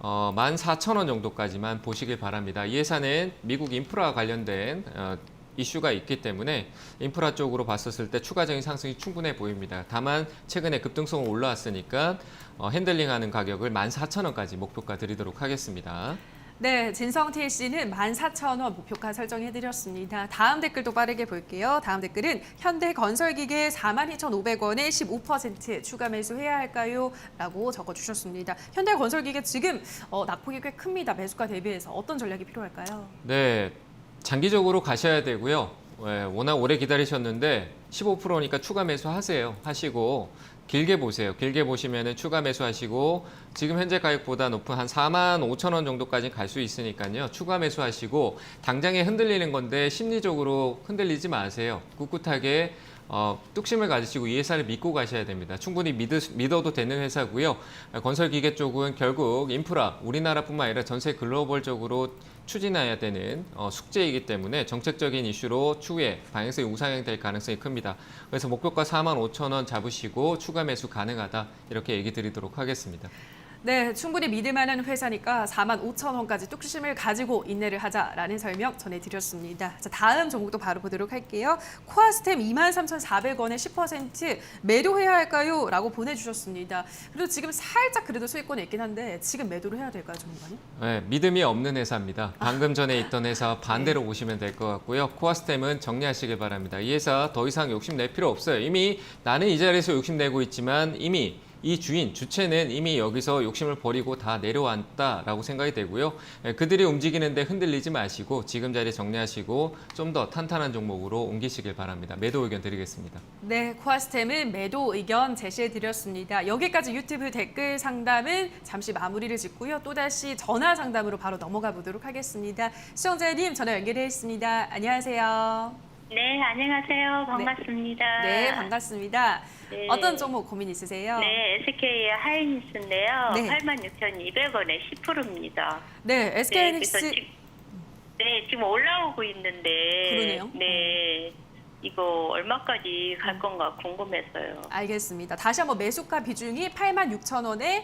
14,000원 정도까지만 보시길 바랍니다. 이 회사는 미국 인프라 관련된 이슈가 있기 때문에 인프라 쪽으로 봤었을 때 추가적인 상승이 충분해 보입니다. 다만 최근에 급등성은 올라왔으니까 핸들링하는 가격을 14,000원까지 목표가 드리도록 하겠습니다. 네, 진성TC는 14,000원 목표가 설정해드렸습니다. 다음 댓글도 빠르게 볼게요. 다음 댓글은 현대건설기계 42,500원에 15% 추가 매수해야 할까요? 라고 적어주셨습니다. 현대건설기계 지금 낙폭이 꽤 큽니다. 매수가 대비해서 어떤 전략이 필요할까요? 네, 장기적으로 가셔야 되고요. 워낙 오래 기다리셨는데 15%니까 추가 매수하세요. 하시고 길게 보세요. 길게 보시면은 추가 매수하시고 지금 현재 가격보다 높은 한 45,000원 정도까지 갈 수 있으니까요. 추가 매수하시고 당장에 흔들리는 건데 심리적으로 흔들리지 마세요. 꿋꿋하게 뚝심을 가지시고 이 회사를 믿고 가셔야 됩니다. 충분히 믿어도 되는 회사고요. 건설기계 쪽은 결국 인프라, 우리나라뿐만 아니라 전세 글로벌적으로 추진해야 되는 숙제이기 때문에 정책적인 이슈로 추후에 방향성이 우상향될 가능성이 큽니다. 그래서 목표가 45,000원 잡으시고 추가 매수 가능하다 이렇게 얘기 드리도록 하겠습니다. 네, 충분히 믿을 만한 회사니까 45,000원까지 뚝심을 가지고 인내를 하자라는 설명 전해드렸습니다. 자, 다음 종목도 바로 보도록 할게요. 코아스템 23,400원에 10% 매도해야 할까요? 라고 보내주셨습니다. 그래도 지금 살짝 그래도 수익권에 있긴 한데 지금 매도를 해야 될까요, 전문가님? 네, 믿음이 없는 회사입니다. 방금 전에 있던 회사 반대로 보시면 될 것 같고요. 코아스템은 정리하시길 바랍니다. 이 회사 더 이상 욕심낼 필요 없어요. 이미 나는 이 자리에서 욕심내고 있지만 이미 이 주체는 이미 여기서 욕심을 버리고 다 내려왔다라고 생각이 되고요. 그들이 움직이는데 흔들리지 마시고 지금 자리 정리하시고 좀 더 탄탄한 종목으로 옮기시길 바랍니다. 매도 의견 드리겠습니다. 네, 코아스템은 매도 의견 제시해드렸습니다. 여기까지 유튜브 댓글 상담은 잠시 마무리를 짓고요. 또다시 전화 상담으로 바로 넘어가 보도록 하겠습니다. 시청자님 전화 연결해 있습니다. 안녕하세요. 네, 안녕하세요. 반갑습니다. 네, 반갑습니다. 네. 어떤 종목 고민 있으세요? 네, SK 하이닉스인데요. 네. 86,200원에 10%입니다. 네, SK하이닉스. 지금 올라오고 있는데. 그러네요. 네, 이거 얼마까지 갈 건가 궁금했어요. 알겠습니다. 다시 한번 매수가 비중이 86,000원에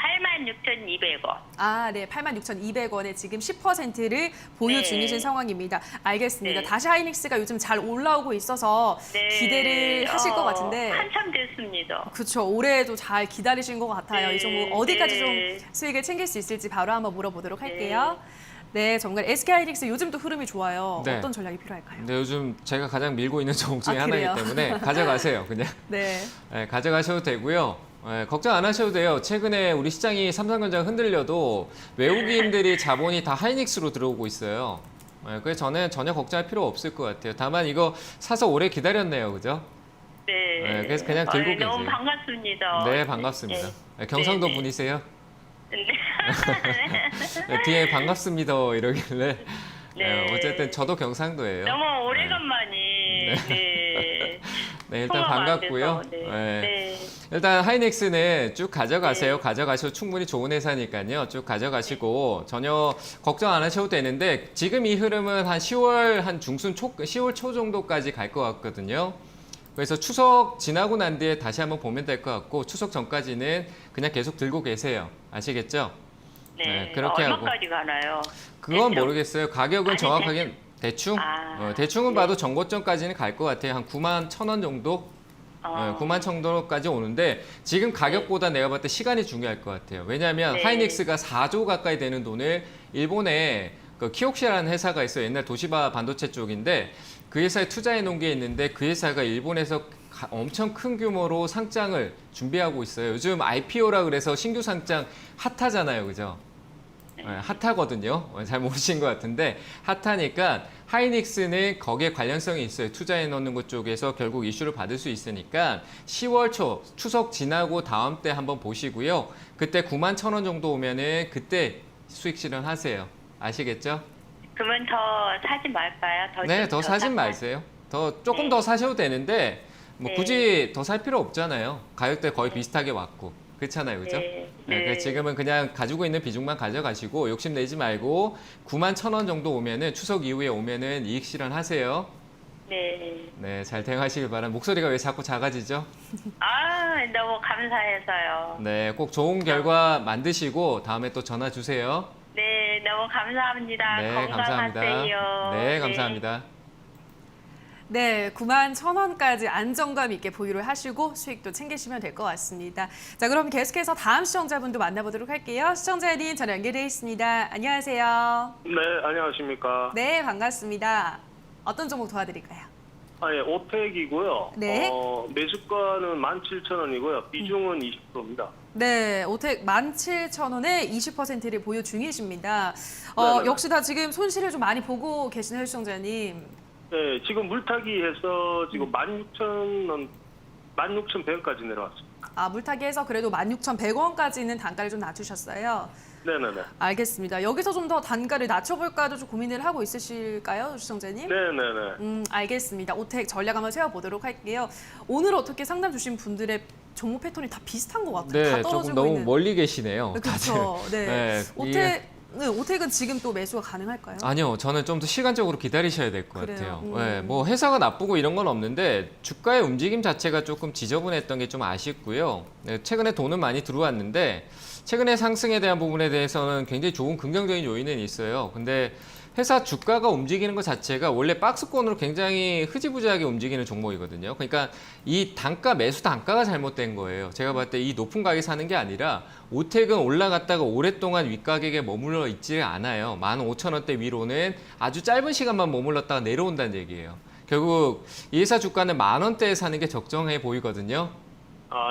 86,200원. 네, 86,200원에 지금 10%를 보유 네. 중이신 상황입니다. 알겠습니다. 네. 다시 하이닉스가 요즘 잘 올라오고 있어서 네. 기대를 하실 것 같은데. 한참 됐습니다. 그렇죠. 올해도 잘 기다리신 것 같아요. 네. 이 종목 어디까지 네. 좀 수익을 챙길 수 있을지 바로 한번 물어보도록 할게요. 네, 정말 SK하이닉스 요즘도 흐름이 좋아요. 네. 어떤 전략이 필요할까요? 근데 요즘 제가 가장 밀고 있는 종목 중에 그래요? 하나이기 때문에 가져가세요. 그냥 네. 가져가셔도 되고요. 걱정 안 하셔도 돼요. 최근에 우리 시장이 삼성전자가 흔들려도 외국인들이 자본이 다 하이닉스로 들어오고 있어요. 그래서 저는 전혀 걱정할 필요 없을 것 같아요. 다만 이거 사서 오래 기다렸네요. 그죠? 네. 그래서 그냥 들고 계세요. 너무 반갑습니다. 네, 반갑습니다. 경상도 네. 분이세요? 네. 네, 뒤에 반갑습니다 이러길래 네. 어쨌든 저도 경상도예요. 너무 오래간만이 네. 네, 일단 통화가 안 반갑고요. 돼서, 네. 네. 네. 일단 하이닉스는 쭉 가져가세요. 네. 가져가셔도 충분히 좋은 회사니까요. 쭉 가져가시고 전혀 걱정 안 하셔도 되는데 지금 이 흐름은 한 10월 한 중순 초, 10월 초 정도까지 갈 것 같거든요. 그래서 추석 지나고 난 뒤에 다시 한번 보면 될 것 같고 추석 전까지는 그냥 계속 들고 계세요. 아시겠죠? 네. 네, 그렇게 하고. 얼마까지 가나요? 그건 대충? 모르겠어요. 가격은 아니, 정확하게 대충? 대충은 봐도 정고점까지는 갈 것 같아요. 한 9만 1,000원 정도? 9만 정도까지 오는데 지금 가격보다 내가 봤을 때 시간이 중요할 것 같아요. 왜냐하면 네. 하이닉스가 4조 가까이 되는 돈을 일본에 그 키옥시라는 회사가 있어요. 옛날 도시바 반도체 쪽인데 그 회사에 투자해 놓은 게 있는데 그 회사가 일본에서 엄청 큰 규모로 상장을 준비하고 있어요. 요즘 IPO라 그래서 신규 상장 핫하잖아요. 그죠? 네, 핫하거든요. 잘 모르신 것 같은데 핫하니까 하이닉스는 거기에 관련성이 있어요. 투자해 놓는 것 쪽에서 결국 이슈를 받을 수 있으니까 10월 초 추석 지나고 다음 때 한번 보시고요. 그때 9만 1,000원 정도 오면은 그때 수익 실현하세요. 아시겠죠? 그러면 더 사지 말까요? 네, 더 사진 사서? 마세요. 조금 네. 더 사셔도 되는데 뭐 네. 굳이 더 살 필요 없잖아요. 가격대 거의 비슷하게 왔고. 그렇잖아요. 그죠? 네. 그래서 지금은 그냥 가지고 있는 비중만 가져가시고 욕심내지 말고 9만 1,000원 정도 오면은 추석 이후에 오면은 이익 실현하세요. 네. 네, 잘 대응하시길 바랍니다. 목소리가 왜 자꾸 작아지죠? 너무 감사해서요. 네, 꼭 좋은 결과 만드시고 다음에 또 전화 주세요. 네, 너무 감사합니다. 네, 건강하세요. 감사합니다. 네, 감사합니다. 네, 9만 1,000원까지 안정감 있게 보유를 하시고 수익도 챙기시면 될 것 같습니다. 자, 그럼 계속해서 다음 시청자분도 만나보도록 할게요. 시청자님 전화 연결돼 있습니다. 안녕하세요. 네, 안녕하십니까. 네, 반갑습니다. 어떤 종목 도와드릴까요? 예, 오텍이고요. 네. 매수가는 17,000원이고요. 비중은 20%입니다. 네, 오텍 17,000원에 20%를 보유 중이십니다. 네네네. 역시 다 지금 손실을 좀 많이 보고 계시네요, 시청자님. 네, 지금 물타기 해서 지금 16,000원, 16,100원까지 내려왔습니다. 물타기해서 그래도 16,100원까지는 단가를 좀 낮추셨어요. 네네네. 알겠습니다. 여기서 좀 더 단가를 낮춰볼까도 좀 고민을 하고 있으실까요, 시청자님? 네네네. 알겠습니다. 오텍 전략 한번 세워보도록 할게요. 오늘 어떻게 상담 주신 분들의 종목 패턴이 다 비슷한 것 같아요. 다 네, 떨어지고 조금 너무 있는. 멀리 계시네요. 그렇죠. 다들. 네. 이게- 오텍은 지금 또 매수가 가능할까요? 아니요, 저는 좀 더 시간적으로 기다리셔야 될 것 그래요? 같아요. 음. 네, 뭐 회사가 나쁘고 이런 건 없는데 주가의 움직임 자체가 조금 지저분했던 게 좀 아쉽고요. 네, 최근에 돈은 많이 들어왔는데 최근에 상승에 대한 부분에 대해서는 굉장히 좋은 긍정적인 요인은 있어요. 근데 회사 주가가 움직이는 것 자체가 원래 박스권으로 굉장히 흐지부지하게 움직이는 종목이거든요. 그러니까 이 단가, 매수 단가가 잘못된 거예요. 제가 봤을 때 이 높은 가격에 사는 게 아니라 오텍은 올라갔다가 오랫동안 윗가격에 머물러 있지 않아요. 15,000원대 위로는 아주 짧은 시간만 머물렀다가 내려온다는 얘기예요. 결국 이 회사 주가는 10,000원대에 사는 게 적정해 보이거든요.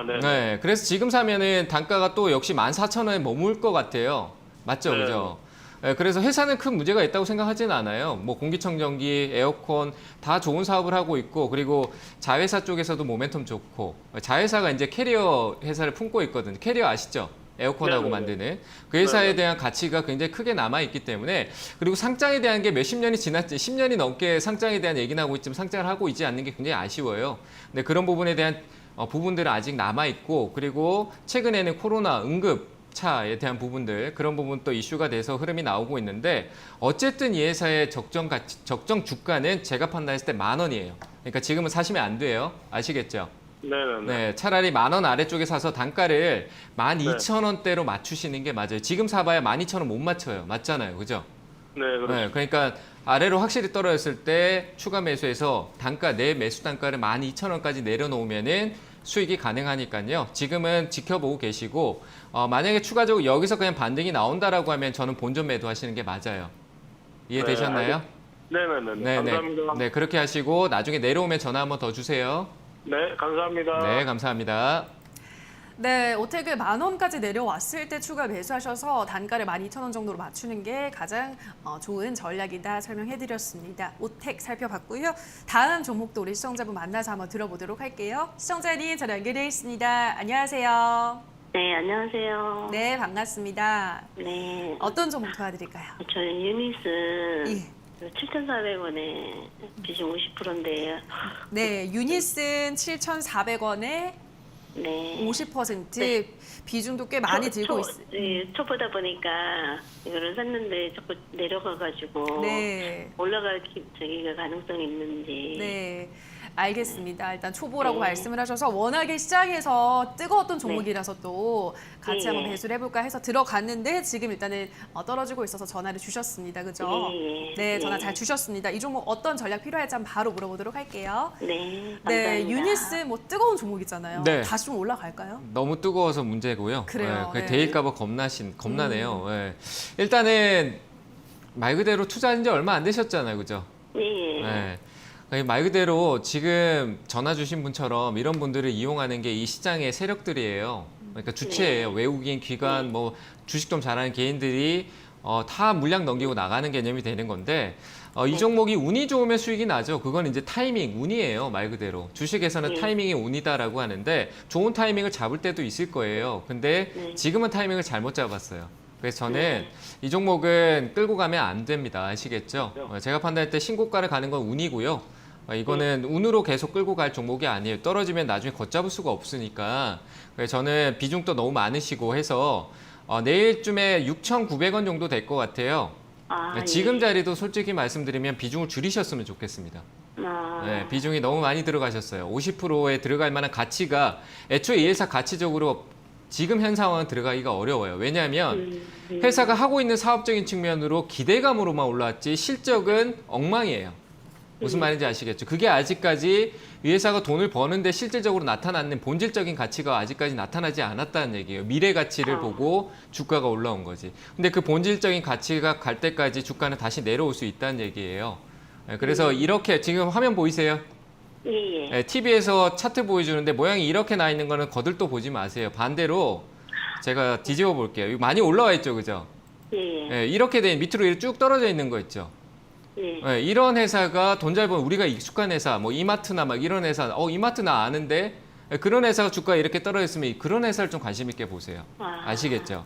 네. 네, 그래서 지금 사면은 단가가 또 역시 14,000원에 머물 것 같아요. 맞죠, 네. 그죠? 네, 그래서 회사는 큰 문제가 있다고 생각하지는 않아요. 뭐 공기청정기, 에어컨 다 좋은 사업을 하고 있고 그리고 자회사 쪽에서도 모멘텀 좋고 자회사가 이제 캐리어 회사를 품고 있거든요. 캐리어 아시죠? 에어컨하고 네네네. 만드는 그 회사에 네네. 대한 가치가 굉장히 크게 남아 있기 때문에 그리고 상장에 대한 게 몇십 년이 지났지 10년이 넘게 상장에 대한 얘기 나오고 있지만 상장을 하고 있지 않는 게 굉장히 아쉬워요. 근데 그런 부분에 대한 부분들은 아직 남아 있고 그리고 최근에는 코로나 응급차에 대한 부분들 그런 부분 또 이슈가 돼서 흐름이 나오고 있는데 어쨌든 이 회사의 적정 적정 주가는 제가 판단했을 때 10,000원이에요. 그러니까 지금은 사시면 안 돼요. 아시겠죠? 네네네. 네, 차라리 10,000원 아래쪽에 사서 단가를 12,000원대로 맞추시는 게 맞아요. 지금 사봐야 12,000원 못 맞춰요. 맞잖아요. 그죠? 네, 그렇죠. 네, 그러니까 아래로 확실히 떨어졌을 때 추가 매수해서 단가 내 매수 단가를 12,000원까지 내려놓으면은 수익이 가능하니까요. 지금은 지켜보고 계시고 만약에 추가적으로 여기서 그냥 반등이 나온다라고 하면 저는 본전 매도하시는 게 맞아요. 이해되셨나요? 네네네. 감사합니다. 네, 그렇게 하시고 나중에 내려오면 전화 한번 더 주세요. 네, 감사합니다. 네, 감사합니다. 네, 오텍을 10,000원까지 내려왔을 때 추가 매수하셔서 단가를 12,000원 정도로 맞추는 게 가장 좋은 전략이다 설명해드렸습니다. 오텍 살펴봤고요. 다음 종목도 우리 시청자분 만나서 한번 들어보도록 할게요. 시청자님 전화 연결되어 있습니다. 안녕하세요. 네, 안녕하세요. 네, 반갑습니다. 네, 어떤 종목 도와드릴까요? 저는 유니스 예. 7,400원에 비중 50%인데요. 네, 유니슨 7,400원에 네. 50% 비중도 꽤 많이 들고 있어요. 초보다 보니까 이거를 샀는데 자꾸 내려가가지고 네. 올라갈 저기가 가능성이 있는지. 네, 알겠습니다. 일단 초보라고 네. 말씀을 하셔서 워낙에 시장에서 뜨거웠던 종목이라서 또 같이 네. 한번 배수를 해볼까 해서 들어갔는데 지금 일단은 떨어지고 있어서 전화를 주셨습니다. 그죠? 네. 네, 전화 네. 잘 주셨습니다. 이 종목 어떤 전략 필요할지 한번 바로 물어보도록 할게요. 네, 감사합니다. 네, 유니스 뭐 뜨거운 종목이잖아요. 네. 다시 좀 올라갈까요? 너무 뜨거워서 문제고요. 그래요. 네, 네. 데일까봐 겁나네요. 네. 일단은 말 그대로 투자한 지 얼마 안 되셨잖아요, 그죠? 네. 네. 말 그대로 지금 전화 주신 분처럼 이런 분들을 이용하는 게 이 시장의 세력들이에요. 그러니까 주체예요. 외국인, 기관, 뭐 주식 좀 잘하는 개인들이 다 물량 넘기고 나가는 개념이 되는 건데 이 종목이 운이 좋으면 수익이 나죠. 그건 이제 타이밍, 운이에요. 말 그대로. 주식에서는 타이밍이 운이다라고 하는데 좋은 타이밍을 잡을 때도 있을 거예요. 근데 지금은 타이밍을 잘못 잡았어요. 그래서 저는 이 종목은 끌고 가면 안 됩니다. 아시겠죠? 제가 판단할 때 신고가를 가는 건 운이고요. 이거는 운으로 계속 끌고 갈 종목이 아니에요. 떨어지면 나중에 걷잡을 수가 없으니까. 그래서 저는 비중도 너무 많으시고 해서 내일쯤에 6,900원 정도 될 것 같아요. 지금 자리도 솔직히 말씀드리면 비중을 줄이셨으면 좋겠습니다. 네, 비중이 너무 많이 들어가셨어요. 50%에 들어갈 만한 가치가 애초에 이 회사 가치적으로 지금 현 상황은 들어가기가 어려워요. 왜냐하면 회사가 하고 있는 사업적인 측면으로 기대감으로만 올라왔지 실적은 엉망이에요. 무슨 말인지 아시겠죠? 그게 아직까지 이 회사가 돈을 버는데 실질적으로 나타나는 본질적인 가치가 아직까지 나타나지 않았다는 얘기예요. 미래 가치를 보고 주가가 올라온 거지. 근데 그 본질적인 가치가 갈 때까지 주가는 다시 내려올 수 있다는 얘기예요. 그래서 이렇게 지금 화면 보이세요? 예. TV에서 차트 보여주는데 모양이 이렇게 나 있는 거는 거들떠 보지 마세요. 반대로 제가 뒤집어 볼게요. 이거 많이 올라와 있죠, 그죠? 예. 이렇게 된 밑으로 이렇게 쭉 떨어져 있는 거 있죠? 예. 이런 회사가 돈 잘 버는 우리가 익숙한 회사, 뭐 이마트나 막 이런 회사, 이마트 나 아는데 그런 회사가 주가 이렇게 떨어졌으면 그런 회사를 좀 관심 있게 보세요. 아시겠죠?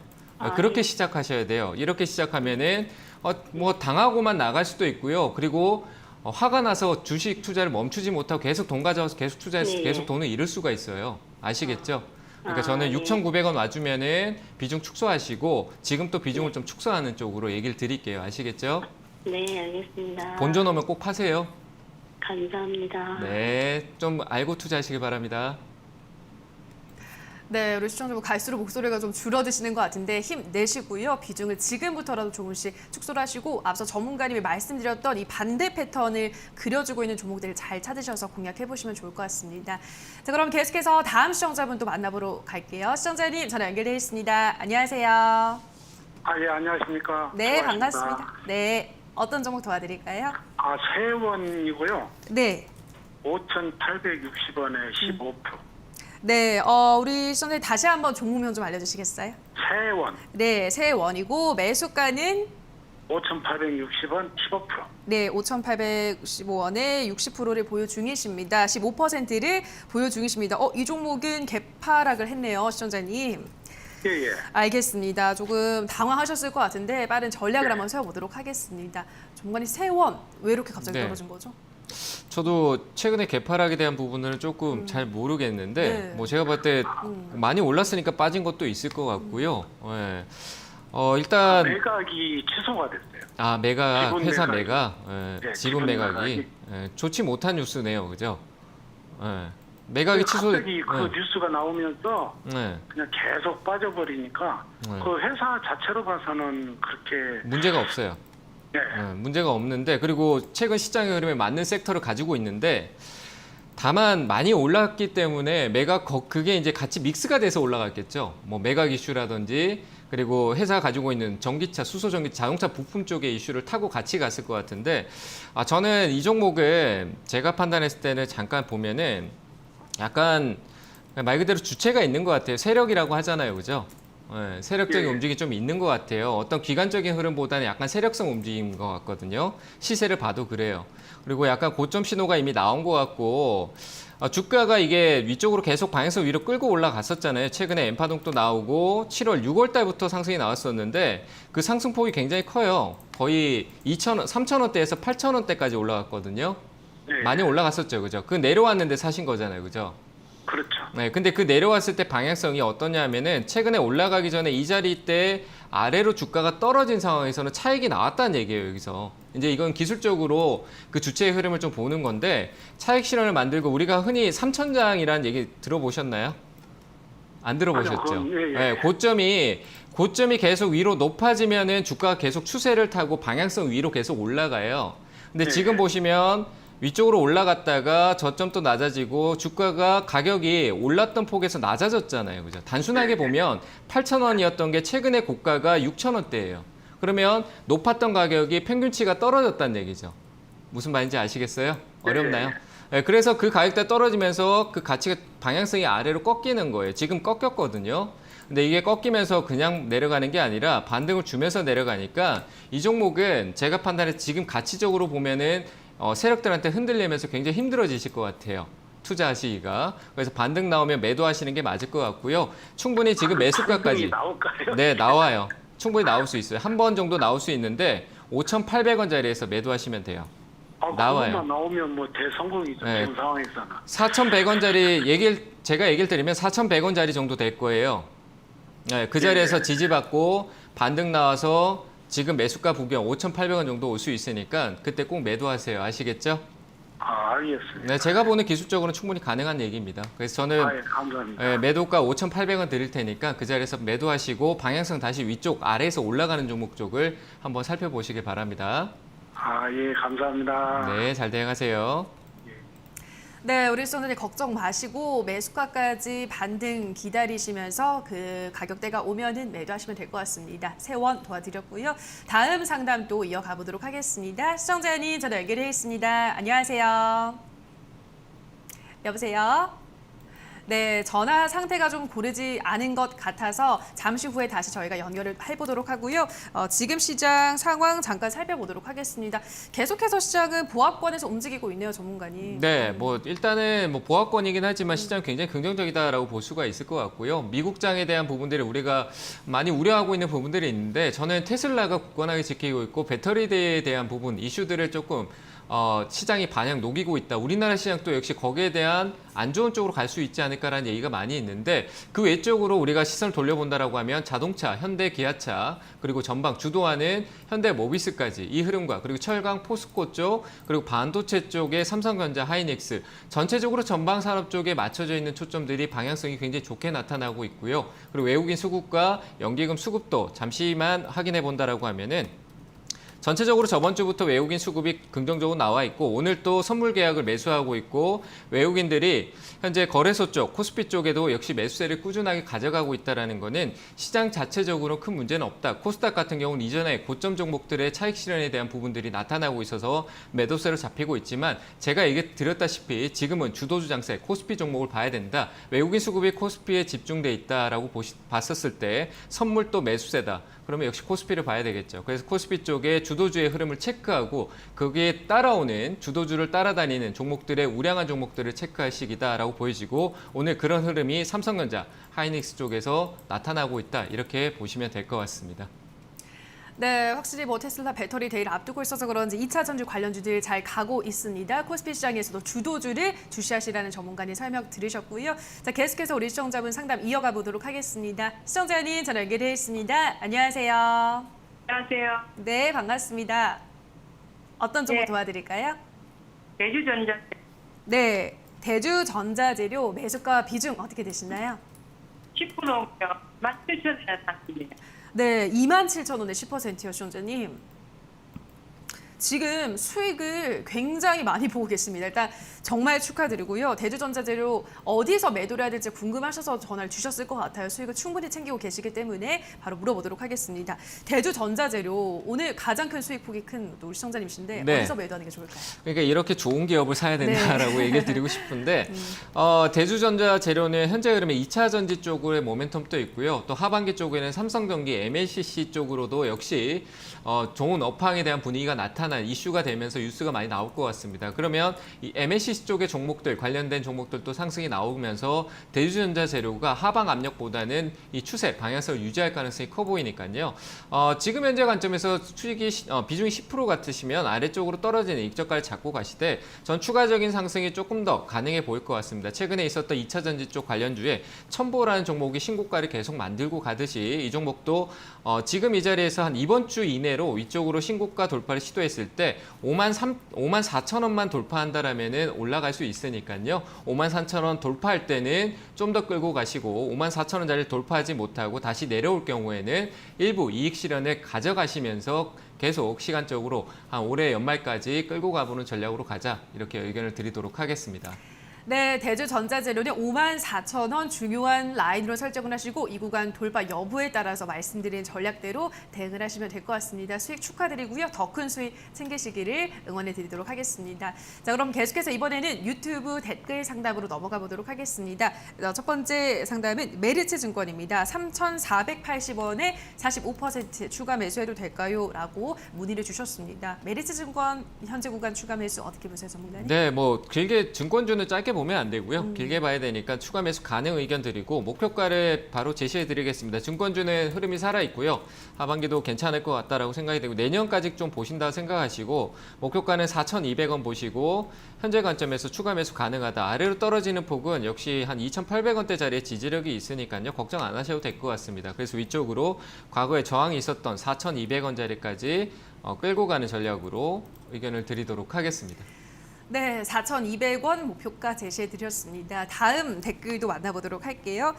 그렇게 시작하셔야 돼요. 이렇게 시작하면은 뭐 당하고만 나갈 수도 있고요. 그리고 화가 나서 주식 투자를 멈추지 못하고 계속 돈 가져와서 계속 투자해서 계속 돈을 잃을 수가 있어요. 아시겠죠? 그러니까 저는 6,900원 와주면은 비중 축소하시고 지금 또 비중을 좀 축소하는 쪽으로 얘기를 드릴게요. 아시겠죠? 네, 알겠습니다. 본전 오면 꼭 파세요. 감사합니다. 네, 좀 알고 투자하시기 바랍니다. 네, 우리 시청자분 갈수록 목소리가 좀 줄어드시는 것 같은데 힘내시고요. 비중을 지금부터라도 조금씩 축소를 하시고 앞서 전문가님이 말씀드렸던 이 반대 패턴을 그려주고 있는 종목들을 잘 찾으셔서 공략해보시면 좋을 것 같습니다. 자, 그럼 계속해서 다음 시청자분 또 만나보러 갈게요. 시청자님 전화 연결되어 있습니다. 안녕하세요. 예, 안녕하십니까. 네, 수고하셨습니다. 반갑습니다. 네, 어떤 종목 도와드릴까요? 세원이고요. 네. 5,860원에 15%. 네, 우리 시청자님 다시 한번 종목명 좀 알려주시겠어요? 세원 네, 세원이고 매수가는 5,860원 15%. 네, 5,865원에 60%를 보유 중이십니다. 15%를 보유 중이십니다. 이 종목은 개파락을 했네요, 시청자님. 예. 알겠습니다. 조금 당황하셨을 것 같은데 빠른 전략을 한번 세워보도록 하겠습니다. 전문가님, 세원 왜 이렇게 갑자기 네. 떨어진 거죠? 저도 최근에 개파락에 대한 부분을 조금 잘 모르겠는데 네. 뭐 제가 볼 때 많이 올랐으니까 빠진 것도 있을 것 같고요. 예. 일단 매각이 취소가 됐어요. 매각, 지분 회사 매각이. 매각, 네, 지분 매각이 좋지 못한 뉴스네요, 그죠? 매각이 취소. 갑자기 그 뉴스가 나오면서 네. 그냥 계속 빠져버리니까 네. 그 회사 자체로 봐서는 그렇게 문제가 없어요. 문제가 없는데 그리고 최근 시장의 흐름에 맞는 섹터를 가지고 있는데 다만 많이 올랐기 때문에 매각 그게 이제 같이 믹스가 돼서 올라갔겠죠. 뭐 매각 이슈라든지 그리고 회사가 가지고 있는 전기차, 수소 전기차, 자동차 부품 쪽의 이슈를 타고 같이 갔을 것 같은데 저는 이 종목은 제가 판단했을 때는 잠깐 보면은 약간 말 그대로 주체가 있는 것 같아요. 세력이라고 하잖아요, 그죠? 예, 세력적인 움직임이 좀 있는 것 같아요. 어떤 기관적인 흐름보다는 약간 세력성 움직임인 것 같거든요. 시세를 봐도 그래요. 그리고 약간 고점 신호가 이미 나온 것 같고 주가가 이게 위쪽으로 계속 방향성 위로 끌고 올라갔었잖아요. 최근에 엠파동도 나오고 7월, 6월 달부터 상승이 나왔었는데 그 상승폭이 굉장히 커요. 거의 2,000원, 3,000원대에서 8,000원대까지 올라갔거든요. 네. 많이 올라갔었죠, 그죠? 그 내려왔는데 사신 거잖아요, 그죠? 그렇죠. 네, 근데 그 내려왔을 때 방향성이 어떠냐면은 최근에 올라가기 전에 이 자리 때 아래로 주가가 떨어진 상황에서는 차익이 나왔다는 얘기예요, 여기서. 이제 이건 기술적으로 그 주체의 흐름을 좀 보는 건데 차익 실현을 만들고 우리가 흔히 3천장이라는 얘기 들어보셨나요? 안 들어보셨죠? 아니요, 그건, 예. 네, 고점이 계속 위로 높아지면은 주가가 계속 추세를 타고 방향성 위로 계속 올라가요. 근데 지금 보시면 위쪽으로 올라갔다가 저점 또 낮아지고 주가가 가격이 올랐던 폭에서 낮아졌잖아요. 그죠? 단순하게 보면 8,000원이었던 게 최근에 고가가 6,000원대예요. 그러면 높았던 가격이 평균치가 떨어졌다는 얘기죠. 무슨 말인지 아시겠어요? 어렵나요? 네, 그래서 그 가격대 떨어지면서 그 가치가 방향성이 아래로 꺾이는 거예요. 지금 꺾였거든요. 근데 이게 꺾이면서 그냥 내려가는 게 아니라 반등을 주면서 내려가니까 이 종목은 제가 판단해 지금 가치적으로 보면은 세력들한테 흔들리면서 굉장히 힘들어지실 것 같아요. 투자하시기가. 그래서 반등 나오면 매도하시는 게 맞을 것 같고요. 충분히 지금 매수가까지. 나올까요? 네, 나와요. 충분히 나올 수 있어요. 한 번 정도 나올 수 있는데 5,800원짜리에서 매도하시면 돼요. 나와요. 그것만 나오면 뭐 대성공이죠. 네. 지금 상황에서는. 4,100원짜리 제가 얘기를 드리면 4,100원짜리 정도 될 거예요. 네, 그 자리에서 지지받고 반등 나와서 지금 매수가 부근 5,800원 정도 올 수 있으니까 그때 꼭 매도하세요. 아시겠죠? 알겠습니다. 네, 제가 보는 기술적으로는 충분히 가능한 얘기입니다. 그래서 저는 예, 감사합니다. 매도가 5,800원 드릴 테니까 그 자리에서 매도하시고 방향성 다시 위쪽 아래에서 올라가는 종목 쪽을 한번 살펴보시길 바랍니다. 예, 감사합니다. 네, 잘 대응하세요. 네, 우리 시청자님 걱정 마시고 매수가까지 반등 기다리시면서 그 가격대가 오면은 매도하시면 될 것 같습니다. 세원 도와드렸고요. 다음 상담도 이어가 보도록 하겠습니다. 시청자님 전화 연결해 있습니다. 안녕하세요. 여보세요? 네, 전화 상태가 좀 고르지 않은 것 같아서 잠시 후에 다시 저희가 연결을 해보도록 하고요. 지금 시장 상황 잠깐 살펴보도록 하겠습니다. 계속해서 시장은 보합권에서 움직이고 있네요, 전문가님. 네, 뭐 일단은 뭐 보합권이긴 하지만 시장 굉장히 긍정적이다라고 볼 수가 있을 것 같고요. 미국장에 대한 부분들을 우리가 많이 우려하고 있는 부분들이 있는데 저는 테슬라가 굳건하게 지키고 있고 배터리에 대한 부분 이슈들을 조금 시장이 반향 녹이고 있다. 우리나라 시장도 역시 거기에 대한 안 좋은 쪽으로 갈 수 있지 않을까라는 얘기가 많이 있는데 그 외쪽으로 우리가 시선을 돌려본다라고 하면 자동차, 현대 기아차 그리고 전방 주도하는 현대 모비스까지 이 흐름과 그리고 철강, 포스코 쪽 그리고 반도체 쪽의 삼성전자, 하이닉스 전체적으로 전방 산업 쪽에 맞춰져 있는 초점들이 방향성이 굉장히 좋게 나타나고 있고요. 그리고 외국인 수급과 연기금 수급도 잠시만 확인해 본다라고 하면은 전체적으로 저번 주부터 외국인 수급이 긍정적으로 나와 있고 오늘 또 선물 계약을 매수하고 있고 외국인들이 현재 거래소 쪽, 코스피 쪽에도 역시 매수세를 꾸준하게 가져가고 있다는 거는 시장 자체적으로 큰 문제는 없다. 코스닥 같은 경우는 이전에 고점 종목들의 차익 실현에 대한 부분들이 나타나고 있어서 매도세로 잡히고 있지만 제가 얘기 드렸다시피 지금은 주도주 장세, 코스피 종목을 봐야 된다. 외국인 수급이 코스피에 집중돼 있다라고 봤었을 때 선물 또 매수세다. 그러면 역시 코스피를 봐야 되겠죠. 그래서 코스피 쪽에 주도주의 흐름을 체크하고 거기에 따라오는 주도주를 따라다니는 종목들의 우량한 종목들을 체크할 시기다라고 보여지고 오늘 그런 흐름이 삼성전자, 하이닉스 쪽에서 나타나고 있다. 이렇게 보시면 될 것 같습니다. 네, 확실히 뭐 테슬라 배터리 데이를 앞두고 있어서 그런지 2차 전지 관련주들 잘 가고 있습니다. 코스피 시장에서도 주도주를 주시하시라는 전문가님 설명 들으셨고요. 자, 계속해서 우리 시청자분 상담 이어가 보도록 하겠습니다. 시청자님 전화 연결해 있습니다. 안녕하세요. 안녕하세요. 네, 반갑습니다. 어떤 정보 네. 도와드릴까요? 대주전자 네, 대주전자재료 매수가 비중 어떻게 되시나요? 10% 넘고요. 17,000원에 샀습니다. 네, 27,000원에 10%요, 시청자님. 지금 수익을 굉장히 많이 보고 계십니다. 일단 정말 축하드리고요. 대주전자재료 어디서 매도를 해야 될지 궁금하셔서 전화를 주셨을 것 같아요. 수익을 충분히 챙기고 계시기 때문에 바로 물어보도록 하겠습니다. 대주전자재료 오늘 가장 큰 수익폭이 큰 우리 시청자님이신데 네. 어디서 매도하는 게 좋을까요? 그러니까 이렇게 좋은 기업을 사야 된다라고 얘기를 드리고 싶은데 대주전자재료는 현재 흐름에 2차 전지 쪽의 모멘텀도 있고요. 또 하반기 쪽에는 삼성전기, MLCC 쪽으로도 역시 좋은 업황에 대한 분위기가 나타난 이슈가 되면서 뉴스가 많이 나올 것 같습니다. 그러면 이 MLCC 쪽의 종목들, 관련된 종목들도 상승이 나오면서 대주전자재료가 하방 압력보다는 이 추세, 방향성을 유지할 가능성이 커 보이니까요. 지금 현재 관점에서 수익이 비중이 10% 같으시면 아래쪽으로 떨어지는 익저가를 잡고 가시되 전 추가적인 상승이 조금 더 가능해 보일 것 같습니다. 최근에 있었던 2차 전지 쪽 관련주에 첨보라는 종목이 신고가를 계속 만들고 가듯이 이 종목도 지금 이 자리에서 한 이번 주 이내로 위쪽으로 신고가 돌파를 시도했을 때 54,000원만 돌파한다라면은 올라갈 수 있으니까요. 54,000원 돌파할 때는 좀 더 끌고 가시고 54,000원짜리를 돌파하지 못하고 다시 내려올 경우에는 일부 이익 실현을 가져가시면서 계속 시간적으로 한 올해 연말까지 끌고 가보는 전략으로 가자 이렇게 의견을 드리도록 하겠습니다. 네, 대주전자재료는 54,000원 중요한 라인으로 설정을 하시고 이 구간 돌파 여부에 따라서 말씀드린 전략대로 대응을 하시면 될 것 같습니다. 수익 축하드리고요. 더 큰 수익 챙기시기를 응원해 드리도록 하겠습니다. 자, 그럼 계속해서 이번에는 유튜브 댓글 상담으로 넘어가 보도록 하겠습니다. 첫 번째 상담은 메리츠 증권입니다. 3,480원에 45% 추가 매수해도 될까요? 라고 문의를 주셨습니다. 메리츠 증권 현재 구간 추가 매수 어떻게 보세요, 전문가님? 네, 뭐 길게 증권주는 짧게 보면 안 되고요. 길게 봐야 되니까 추가 매수 가능 의견 드리고 목표가를 바로 제시해 드리겠습니다. 증권주는 흐름이 살아있고요. 하반기도 괜찮을 것 같다라고 생각이 되고 내년까지 좀 보신다 생각하시고 목표가는 4,200원 보시고 현재 관점에서 추가 매수 가능하다. 아래로 떨어지는 폭은 역시 한 2,800원대 자리에 지지력이 있으니까요. 걱정 안 하셔도 될 것 같습니다. 그래서 위쪽으로 과거에 저항이 있었던 4,200원 자리까지 끌고 가는 전략으로 의견을 드리도록 하겠습니다. 네, 4,200원 목표가 제시해드렸습니다. 다음 댓글도 만나보도록 할게요.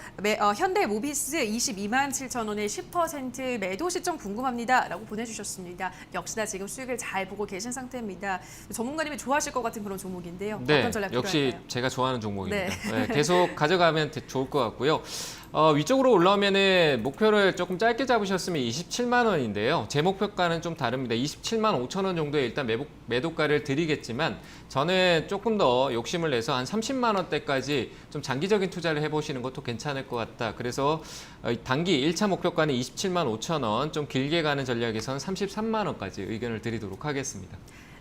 현대모비스 22만 7천 원에 10% 매도 시점 궁금합니다. 라고 보내주셨습니다. 역시나 지금 수익을 잘 보고 계신 상태입니다. 전문가님이 좋아하실 것 같은 그런 종목인데요. 네, 어떤 전략 역시 필요할까요? 제가 좋아하는 종목입니다. 네. 네, 계속 가져가면 좋을 것 같고요. 위쪽으로 올라오면은 목표를 조금 짧게 잡으셨으면 27만 원인데요. 제 목표가는 좀 다릅니다. 27만 5천 원 정도에 일단 매도가를 드리겠지만 저는 조금 더 욕심을 내서 한 30만 원대까지 좀 장기적인 투자를 해보시는 것도 괜찮을 것 같다. 그래서 단기 1차 목표가는 27만 5천 원, 좀 길게 가는 전략에서는 33만 원까지 의견을 드리도록 하겠습니다.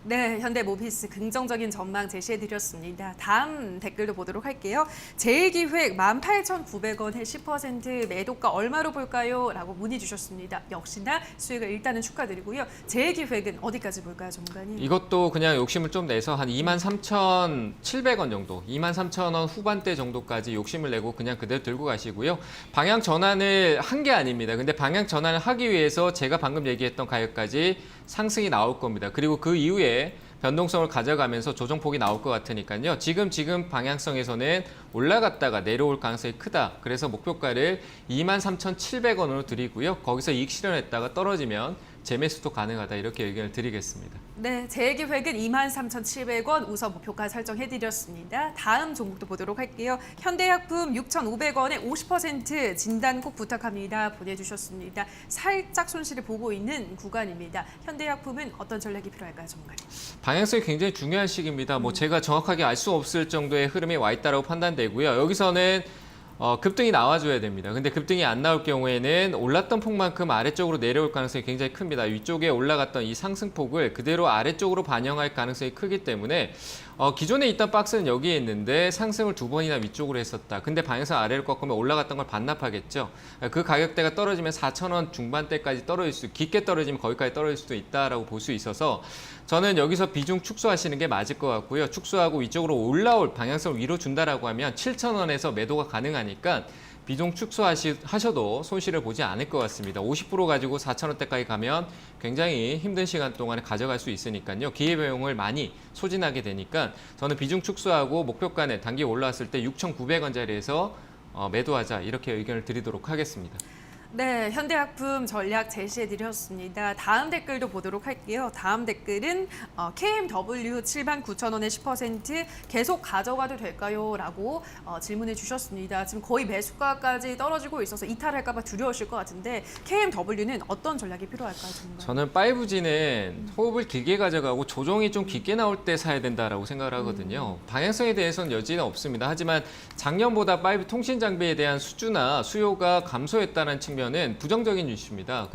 네, 현대모비스 긍정적인 전망 제시해드렸습니다. 다음 댓글도 보도록 할게요. 제일기획 18,900원에 10% 매도가 얼마로 볼까요? 라고 문의 주셨습니다. 역시나 수익을 일단은 축하드리고요. 제일기획은 어디까지 볼까요, 전문가님? 이것도 그냥 욕심을 좀 내서 한 23,700원 정도, 23,000원 후반대 정도까지 욕심을 내고 그냥 그대로 들고 가시고요. 방향 전환을 한 게 아닙니다. 근데 방향 전환을 하기 위해서 제가 방금 얘기했던 가격까지 상승이 나올 겁니다. 그리고 그 이후에 변동성을 가져가면서 조정폭이 나올 것 같으니까요. 지금 방향성에서는 올라갔다가 내려올 가능성이 크다. 그래서 목표가를 23,700원으로 드리고요. 거기서 이익 실현했다가 떨어지면 재매수도 가능하다. 이렇게 의견을 드리겠습니다. 네, 제일기획은 23,700원 우선 목표가 설정해드렸습니다. 다음 종목도 보도록 할게요. 현대약품 6,500원에 50% 진단 꼭 부탁합니다. 보내주셨습니다. 살짝 손실을 보고 있는 구간입니다. 현대약품은 어떤 전략이 필요할까요, 전문가님? 방향성이 굉장히 중요한 시기입니다. 뭐 제가 정확하게 알 수 없을 정도의 흐름이 와 있다고 판단되고요. 여기서는 급등이 나와줘야 됩니다. 근데 급등이 안 나올 경우에는 올랐던 폭만큼 아래쪽으로 내려올 가능성이 굉장히 큽니다. 위쪽에 올라갔던 이 상승폭을 그대로 아래쪽으로 반영할 가능성이 크기 때문에 기존에 있던 박스는 여기에 있는데 상승을 2번이나 위쪽으로 했었다. 근데 방향성 아래로 꺾으면 올라갔던 걸 반납하겠죠. 그 가격대가 떨어지면 4,000원 중반대까지 깊게 떨어지면 거기까지 떨어질 수도 있다라고 볼 수 있어서 저는 여기서 비중 축소하시는 게 맞을 것 같고요. 축소하고 위쪽으로 올라올 방향성을 위로 준다라고 하면 7,000원에서 매도가 가능하니까 비중 축소하셔도 손실을 보지 않을 것 같습니다. 50% 가지고 4,000원대까지 가면 굉장히 힘든 시간 동안에 가져갈 수 있으니까요. 기회비용을 많이 소진하게 되니까 저는 비중 축소하고 목표가는 단기 올라왔을 때 6,900원짜리에서 매도하자 이렇게 의견을 드리도록 하겠습니다. 네, 현대약품 전략 제시해드렸습니다. 다음 댓글도 보도록 할게요. 다음 댓글은 KMW 79,000원에 10% 계속 가져가도 될까요? 라고 질문해 주셨습니다. 지금 거의 매수가까지 떨어지고 있어서 이탈할까 봐 두려우실 것 같은데 KMW는 어떤 전략이 필요할까요? 저는 5G는 호흡을 길게 가져가고 조정이 좀 깊게 나올 때 사야 된다라고 생각을 하거든요. 방향성에 대해서는 여지는 없습니다. 하지만 작년보다 5G 통신 장비에 대한 수주나 수요가 감소했다는 측면은 부정적인 이슈입니다.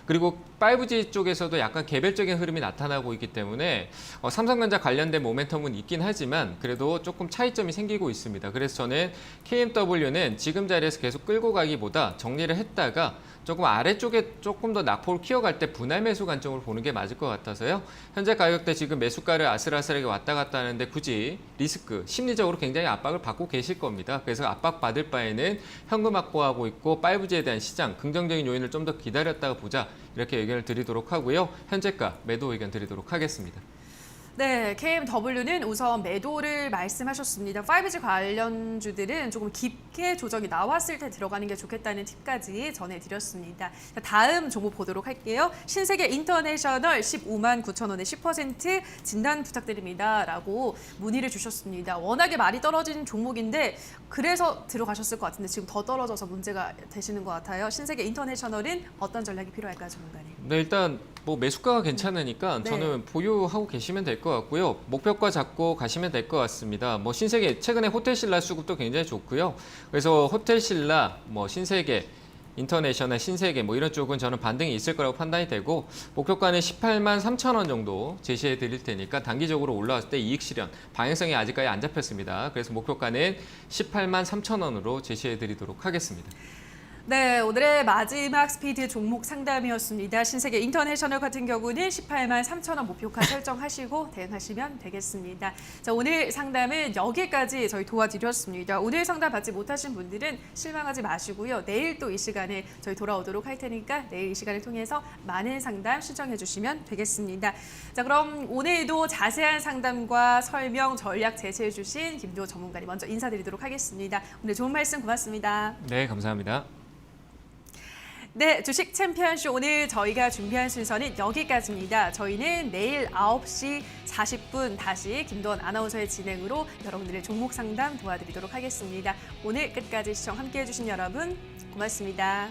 그리고 5G 쪽에서도 약간 개별적인 흐름이 나타나고 있기 때문에 삼성전자 관련된 모멘텀은 있긴 하지만 그래도 조금 차이점이 생기고 있습니다. 그래서 저는 KMW는 지금 자리에서 계속 끌고 가기보다 정리를 했다가 조금 아래쪽에 조금 더 낙폭을 키워갈 때 분할 매수 관점으로 보는 게 맞을 것 같아서요. 현재 가격대 지금 매수가를 아슬아슬하게 왔다 갔다 하는데 굳이 리스크, 심리적으로 굉장히 압박을 받고 계실 겁니다. 그래서 압박받을 바에는 현금 확보하고 있고 5G에 대한 시장, 긍정적인 요인을 좀 더 기다렸다가 보자 이렇게 의견을 드리도록 하고요. 현재가 매도 의견 드리도록 하겠습니다. 네, KMW는 우선 매도를 말씀하셨습니다. 5G 관련주들은 조금 깊게 조정이 나왔을 때 들어가는 게 좋겠다는 팁까지 전해드렸습니다. 다음 종목 보도록 할게요. 신세계 인터내셔널 159,000원에 10% 진단 부탁드립니다. 라고 문의를 주셨습니다. 워낙에 많이 떨어진 종목인데 그래서 들어가셨을 것 같은데 지금 더 떨어져서 문제가 되시는 것 같아요. 신세계 인터내셔널은 어떤 전략이 필요할까요, 전문가님? 네, 일단 매수가가 괜찮으니까 네. 저는 보유하고 계시면 될 것 같고요. 목표가 잡고 가시면 될 것 같습니다. 신세계 최근에 호텔신라 수급도 굉장히 좋고요. 그래서 호텔신라, 신세계, 인터내셔널, 신세계 이런 쪽은 저는 반등이 있을 거라고 판단이 되고 목표가는 18만 3천 원 정도 제시해 드릴 테니까 단기적으로 올라왔을 때 이익 실현 방향성이 아직까지 안 잡혔습니다. 그래서 목표가는 18만 3천 원으로 제시해 드리도록 하겠습니다. 네, 오늘의 마지막 스피드 종목 상담이었습니다. 신세계 인터내셔널 같은 경우는 18만 3천 원 목표가 설정하시고 대응하시면 되겠습니다. 자, 오늘 상담은 여기까지 저희 도와드렸습니다. 오늘 상담 받지 못하신 분들은 실망하지 마시고요. 내일 또 이 시간에 저희 돌아오도록 할 테니까 내일 이 시간을 통해서 많은 상담 신청해 주시면 되겠습니다. 자, 그럼 오늘도 자세한 상담과 설명, 전략 제시해 주신 김도호 전문가님 먼저 인사드리도록 하겠습니다. 오늘 좋은 말씀 고맙습니다. 네, 감사합니다. 네, 주식 챔피언쇼 오늘 저희가 준비한 순서는 여기까지입니다. 저희는 내일 9시 40분 다시 김도원 아나운서의 진행으로 여러분들의 종목 상담 도와드리도록 하겠습니다. 오늘 끝까지 시청 함께해 주신 여러분 고맙습니다.